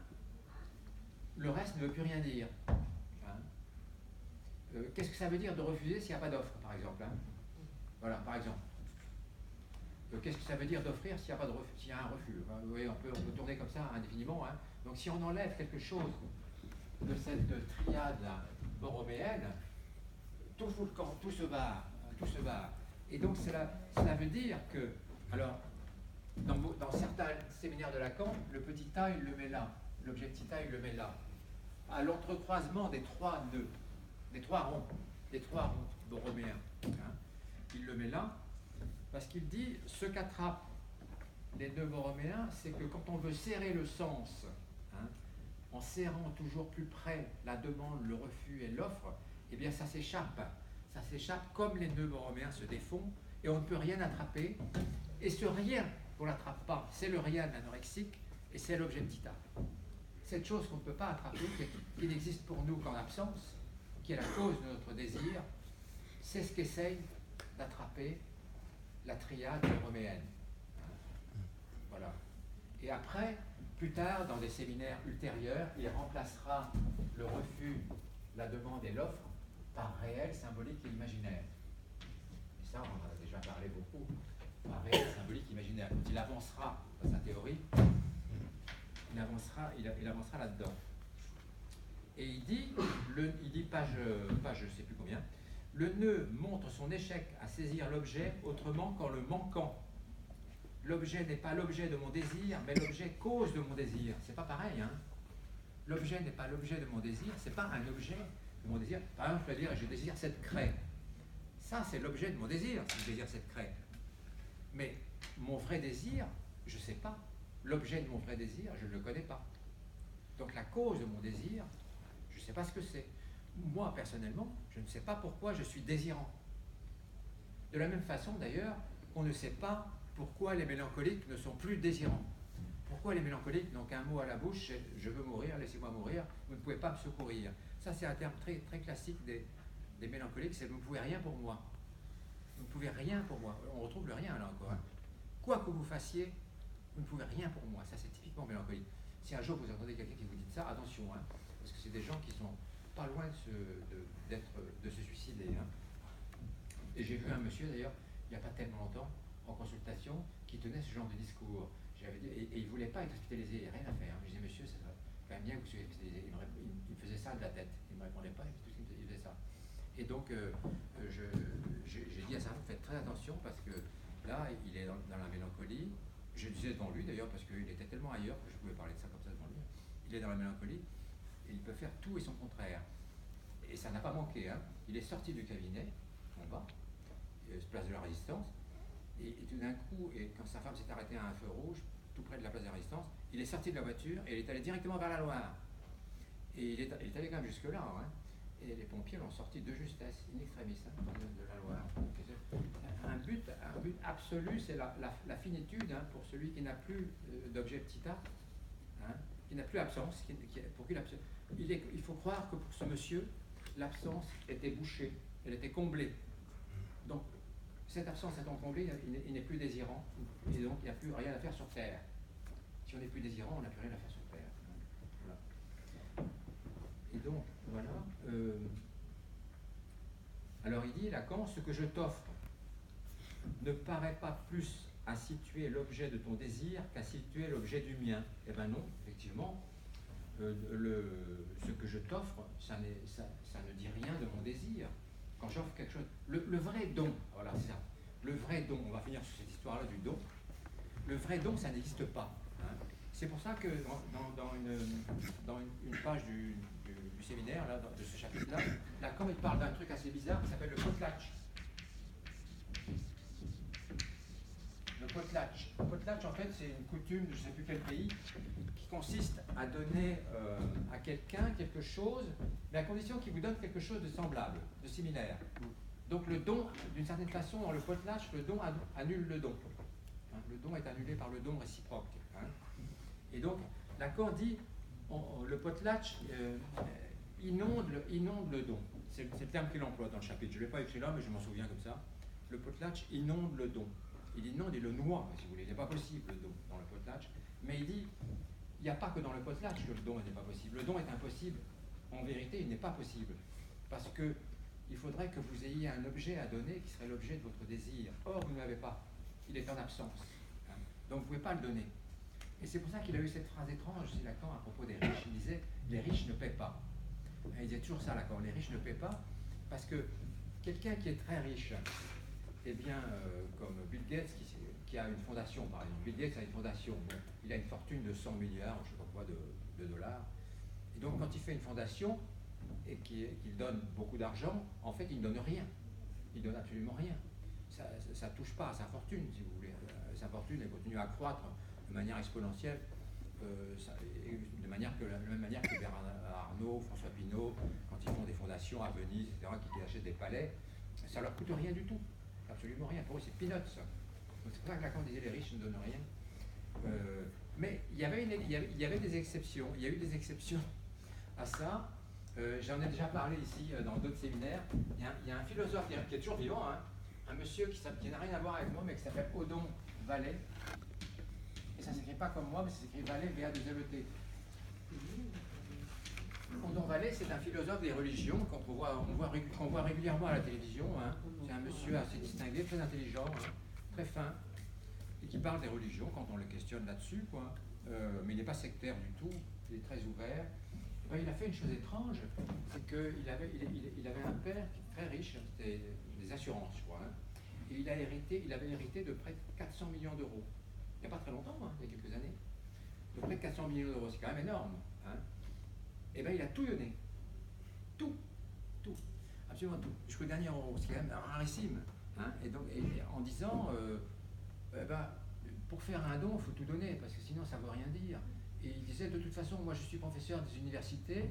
le reste ne veut plus rien dire. Hein. Qu'est-ce que ça veut dire de refuser s'il n'y a pas d'offre, par exemple, hein. Voilà, par exemple. Qu'est-ce que ça veut dire d'offrir s'il y a pas de refus, s'il y a un refus? Vous voyez, on peut tourner comme ça indéfiniment. Hein. Donc si on enlève quelque chose de cette triade borroméenne, tout fout le camp, tout se barre, tout se barre. Et donc cela veut dire que, alors, dans certains séminaires de Lacan, le petit a, il le met là, l'objectif a, il le met là, à l'entrecroisement des 3 nœuds, des 3 ronds borroméens. Hein. Il le met là, parce qu'il dit, ce qu'attrapent les 2 Borroméens, c'est que quand on veut serrer le sens, hein, en serrant toujours plus près la demande, le refus et l'offre, eh bien ça s'échappe. Ça s'échappe comme les 2 Borroméens se défont, et on ne peut rien attraper. Et ce rien qu'on n'attrape pas, c'est le rien anorexique, et c'est l'objectita. Cette chose qu'on ne peut pas attraper, qui n'existe pour nous qu'en absence, qui est la cause de notre désir, c'est ce qu'essaye d'attraper la triade roméenne. Voilà. Et après, plus tard, dans des séminaires ultérieurs, il remplacera le refus, la demande et l'offre par réel, symbolique et imaginaire. Et ça, on en a déjà parlé beaucoup. Par réel, symbolique, imaginaire. Quand il avancera dans sa théorie, il avancera là-dedans. Et il dit page je ne sais plus combien, le nœud montre son échec à saisir l'objet autrement qu'en le manquant. L'objet n'est pas l'objet de mon désir, mais l'objet cause de mon désir. C'est pas pareil, hein. L'objet n'est pas l'objet de mon désir, c'est pas un objet de mon désir. Par exemple, je peux dire, je désire cette craie. Ça, c'est l'objet de mon désir, si je désire cette craie. Mais mon vrai désir, je ne sais pas. L'objet de mon vrai désir, je ne le connais pas. Donc la cause de mon désir, je ne sais pas ce que c'est. Moi, personnellement, je ne sais pas pourquoi je suis désirant. De la même façon, d'ailleurs, qu'on ne sait pas pourquoi les mélancoliques ne sont plus désirants. Pourquoi les mélancoliques n'ont qu'un mot à la bouche, c'est « je veux mourir, laissez-moi mourir, vous ne pouvez pas me secourir ». Ça, c'est un terme très, très classique des mélancoliques, c'est « vous ne pouvez rien pour moi ». Vous ne pouvez rien pour moi. On retrouve le rien, là encore. Hein. Quoi que vous fassiez, vous ne pouvez rien pour moi. Ça, c'est typiquement mélancolique. Si un jour vous entendez quelqu'un qui vous dit ça, attention, hein, parce que c'est des gens qui sont pas loin de se suicider. Hein. Et j'ai vu un monsieur, d'ailleurs, il n'y a pas tellement longtemps, en consultation, qui tenait ce genre de discours. Et il ne voulait pas être hospitalisé, il n'y a rien à faire. Je disais, monsieur, ça serait quand même bien que vous soyez hospitalisé. Il me faisait ça de la tête. Il ne me répondait pas, il faisait ça. Et donc, j'ai dit à ça, faites très attention, parce que là, il est dans la mélancolie. Je disais devant lui, d'ailleurs, parce qu'il était tellement ailleurs que je pouvais parler de ça comme ça devant lui. Il est dans la mélancolie, et il peut faire tout et son contraire. Et ça n'a pas manqué. Hein. Il est sorti du cabinet, en bas, place de la Résistance, et tout d'un coup, et quand sa femme s'est arrêtée à un feu rouge, tout près de la place de la Résistance, il est sorti de la voiture et il est allé directement vers la Loire. Et il est allé quand même jusque-là. Hein. Et les pompiers l'ont sorti de justesse, in extremis, hein, de la Loire. Un but absolu, c'est la finitude, hein, pour celui qui n'a plus d'objet petit a, hein, qui n'a plus absence. Il faut croire que pour ce monsieur, l'absence était bouchée, elle était comblée. Donc, cette absence étant comblée, il n'est plus désirant, et donc il n'y a plus rien à faire sur Terre. Si on n'est plus désirant, on n'a plus rien à faire sur Terre. Voilà. Et donc, voilà. Alors il dit, Lacan, ce que je t'offre ne paraît pas plus à situer l'objet de ton désir qu'à situer l'objet du mien. Eh bien non, effectivement, ce que je t'offre, ça ne dit rien de mon désir. Quand j'offre quelque chose, le vrai don, voilà, c'est ça. Le vrai don, on va finir sur cette histoire-là du don. Le vrai don, ça n'existe pas. Hein. C'est pour ça que dans une page du séminaire, là, de ce chapitre-là, Lacan il parle d'un truc assez bizarre qui s'appelle le potlatch. Le potlatch. Le potlatch, en fait, c'est une coutume de je ne sais plus quel pays qui consiste à donner à quelqu'un quelque chose, mais à condition qu'il vous donne quelque chose de semblable, de similaire. Donc le don, d'une certaine façon, dans le potlatch, le don annule le don. Hein, le don est annulé par le don réciproque. Hein. Et donc, Lacan dit, le potlatch inonde le don. C'est le terme qu'il emploie dans le chapitre. Je ne l'ai pas écrit là, mais je m'en souviens comme ça. Le potlatch inonde le don. Il inonde et le noie, si vous voulez. Il n'est pas possible le don dans le potlatch. Mais il dit, il n'y a pas que dans le potlatch que le don n'est pas possible. Le don est impossible. En vérité, il n'est pas possible. Parce que il faudrait que vous ayez un objet à donner qui serait l'objet de votre désir. Or, vous ne l'avez pas. Il est en absence. Hein. Donc, vous ne pouvez pas le donner. Et c'est pour ça qu'il a eu cette phrase étrange, c'est Lacan, à propos des riches. Il disait, les riches ne paient pas. Et il disait toujours ça, Lacan, les riches ne paient pas, parce que quelqu'un qui est très riche, eh bien, comme Bill Gates, qui a une fondation, par exemple. Bill Gates a une fondation. Bon, il a une fortune de 100 milliards, je ne sais pas quoi, de dollars. Et donc, quand il fait une fondation, et qu'il donne beaucoup d'argent, en fait, il ne donne rien. Il ne donne absolument rien. Ça ne touche pas à sa fortune, si vous voulez. Sa fortune, elle continue à croître de manière exponentielle, de la même manière que Bernard Arnault, François Pinault, quand ils font des fondations à Venise, etc., qui achètent des palais, ça ne leur coûte rien du tout. Absolument rien. Pour eux, c'est peanuts. Donc c'est pour ça que Lacan disait les riches ne donnent rien. Mais il y avait des exceptions. Il y a eu des exceptions à ça. J'en ai déjà parlé ici dans d'autres séminaires. Il y a un philosophe qui est toujours vivant, hein, un monsieur qui n'a rien à voir avec moi, mais qui s'appelle Odon Vallée. Et ça ne s'écrit pas comme moi, mais ça s'écrit Vallée, V-A-2-L-E-T. Odon Vallée, c'est un philosophe des religions qu'on voit régulièrement à la télévision. Hein. C'est un monsieur assez distingué, très intelligent, hein, très fin, et qui parle des religions quand on le questionne là-dessus, quoi. Mais il n'est pas sectaire du tout, il est très ouvert. Et ben, il a fait une chose étrange, c'est qu'il avait un père qui était très riche, c'était des assurances, je crois, hein, et il avait hérité de près de 400 millions d'euros. Il n'y a pas très longtemps, hein, il y a quelques années. De près de 400 millions d'euros, c'est quand même énorme. Hein. Et bien il a tout donné. Tout. Absolument tout. Jusqu'au dernier euro, c'est quand même rarissime. Hein. Et donc, en disant, pour faire un don, il faut tout donner, parce que sinon ça ne veut rien dire. Et il disait, de toute façon, moi je suis professeur des universités,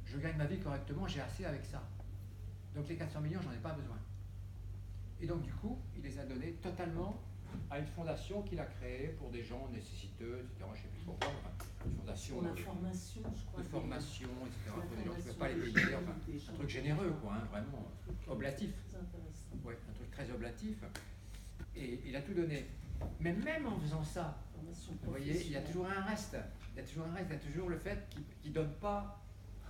je gagne ma vie correctement, j'ai assez avec ça. Donc les 400 millions, j'en ai pas besoin. Et donc du coup, il les a donnés totalement à une fondation qu'il a créée pour des gens nécessiteux, etc. Je ne sais plus pourquoi, une fondation pour la formation, je crois. de formation, etc. Pour des gens qui ne peuvent pas les payer, enfin, un truc généreux, quoi, hein, vraiment oblatif. C'est intéressant. Ouais, un truc très oblatif. Et il a tout donné. Mais même en faisant ça, vous voyez, il y a toujours un reste. Il y a toujours le fait qu'il ne donne pas,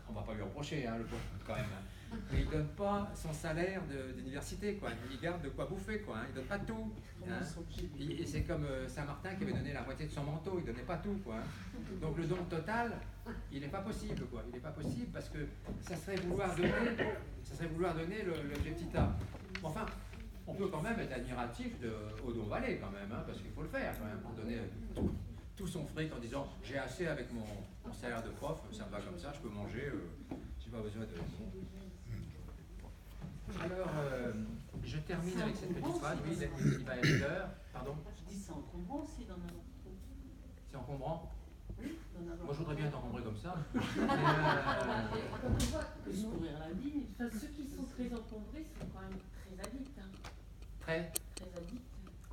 on ne va pas lui reprocher, hein, le pauvre, quand même, hein, mais il ne donne pas son salaire d'université, quoi. Il garde de quoi bouffer, quoi. Hein. Il ne donne pas tout. Hein. Et c'est comme Saint-Martin qui avait donné la moitié de son manteau, il ne donnait pas tout, quoi. Hein. Donc le don total, il n'est pas possible, quoi. Il n'est pas possible parce que ça serait vouloir donner l'objet petit A. Enfin, on peut quand même être admiratif au don Vallée, quand même, hein, parce qu'il faut le faire, quand même, pour donner tout son fric en disant j'ai assez avec mon salaire de prof, ça me va comme ça, je peux manger, j'ai pas besoin de. Alors, je termine avec cette petite phrase. Oui, il va être l'heure. Pardon. Je dis c'est encombrant aussi d'en avoir trop. C'est encombrant. Oui, d'en avoir. Moi, je voudrais bien t'encombrer comme ça. Quand on voit Se courir la vie. enfin, ceux qui sont très encombrés sont quand même très addicts. Hein. Très. Très addicts.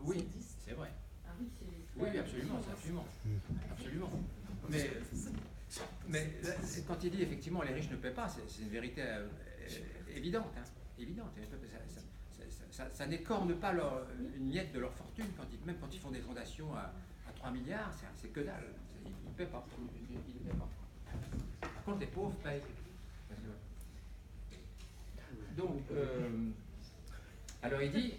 Oui, c'est vrai. Ah oui, c'est Oui, absolument, c'est absolument. Mais là, quand il dit effectivement les riches ne paient pas, c'est une vérité évidente. Hein, évidente. Ça n'écorne pas une miette de leur fortune, même quand ils font des fondations à 3 milliards, c'est que dalle. Ils ne paient pas. Ils ne paient pas. Par contre, les pauvres payent. Donc, alors il dit,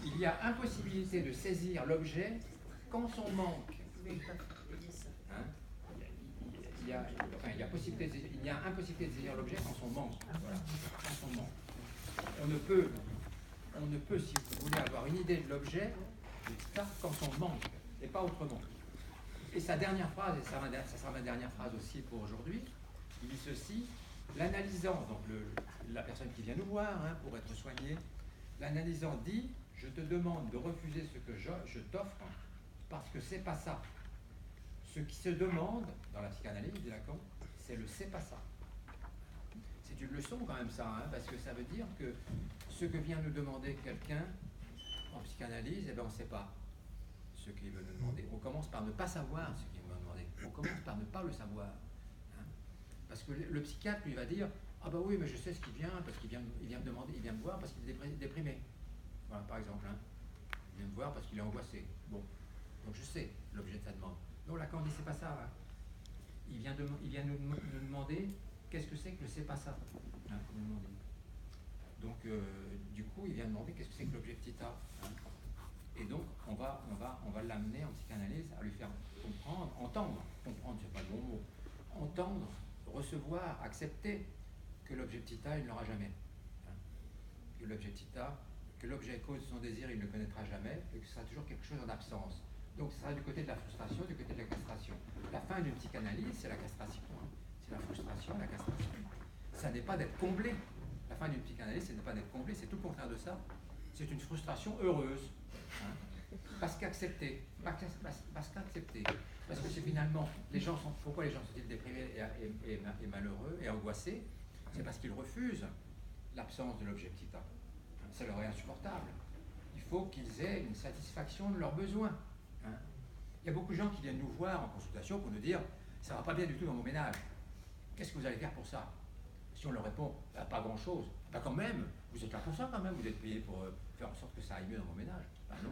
il y a impossibilité de saisir l'objet quand son manque. Hein, il y a impossibilité de saisir l'objet quand son manque. Voilà, quand son manque. On ne peut, si vous voulez, avoir une idée de l'objet quand son manque, et pas autrement. Et sa dernière phrase, et ça sera ma dernière phrase aussi pour aujourd'hui, il dit ceci: l'analysant, donc la personne qui vient nous voir hein, pour être soignée, l'analysant dit: je te demande de refuser ce que je t'offre parce que c'est pas ça. Ce qui se demande, dans la psychanalyse, dit Lacan, c'est le c'est pas ça. C'est une leçon quand même ça, hein, parce que ça veut dire que ce que vient nous demander quelqu'un en psychanalyse, eh ben, on ne sait pas ce qu'il veut nous demander. On commence par ne pas savoir ce qu'il veut nous demander. On commence par ne pas le savoir. Hein. Parce que le psychiatre lui va dire: ah bah oui, mais je sais ce qu'il vient, parce qu'il vient me demander, il vient me voir parce qu'il est déprimé. Voilà, par exemple. Hein. Il vient me voir parce qu'il est angoissé. Bon, donc je sais l'objet de sa demande. Non, Lacan dit c'est pas ça. Hein. Il vient nous demander qu'est-ce que c'est que le c'est pas ça. Hein, donc, du coup, il vient demander qu'est-ce que c'est que l'objet petit a. Hein. Et donc, on va l'amener en psychanalyse à lui faire comprendre, c'est pas le bon mot, entendre, recevoir, accepter que l'objet petit a, il ne l'aura jamais. Hein. Que l'objet petit a, que l'objet cause de son désir, il ne le connaîtra jamais, et que ce sera toujours quelque chose en absence. Donc, ce sera du côté de la frustration, du côté de la castration. La fin d'une psychanalyse, c'est la castration. Hein. C'est la frustration, la castration. Ça n'est pas d'être comblé. La fin d'une psychanalyse, ce n'est pas d'être comblé, c'est tout le contraire de ça. C'est une frustration heureuse. Hein. Parce qu'acceptée. Parce que c'est finalement, pourquoi les gens sont-ils déprimés et malheureux et angoissés? C'est parce qu'ils refusent l'absence de l'objet petit a. Ça leur est insupportable. Il faut qu'ils aient une satisfaction de leurs besoins. Hein. Il y a beaucoup de gens qui viennent nous voir en consultation pour nous dire: ça ne va pas bien du tout dans mon ménage. Qu'est-ce que vous allez faire pour ça? Si on leur répond: pas grand-chose. Quand même, vous êtes là pour ça quand même, vous êtes payé pour faire en sorte que ça aille mieux dans mon ménage. Ben non.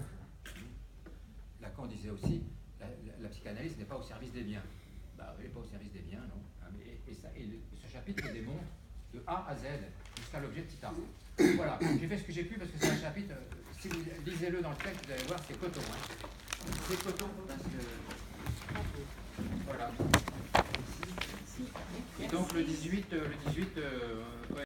Lacan disait aussi, la psychanalyse n'est pas au service des biens. Bah oui, pas au service des biens, non. Ah, mais, ce chapitre le démontre de A à Z, jusqu'à l'objet de Tita. Voilà, j'ai fait ce que j'ai pu parce que c'est un chapitre, si vous lisez-le dans le texte, vous allez voir, c'est coton. Hein. C'est coton parce que... Voilà. Et donc le 18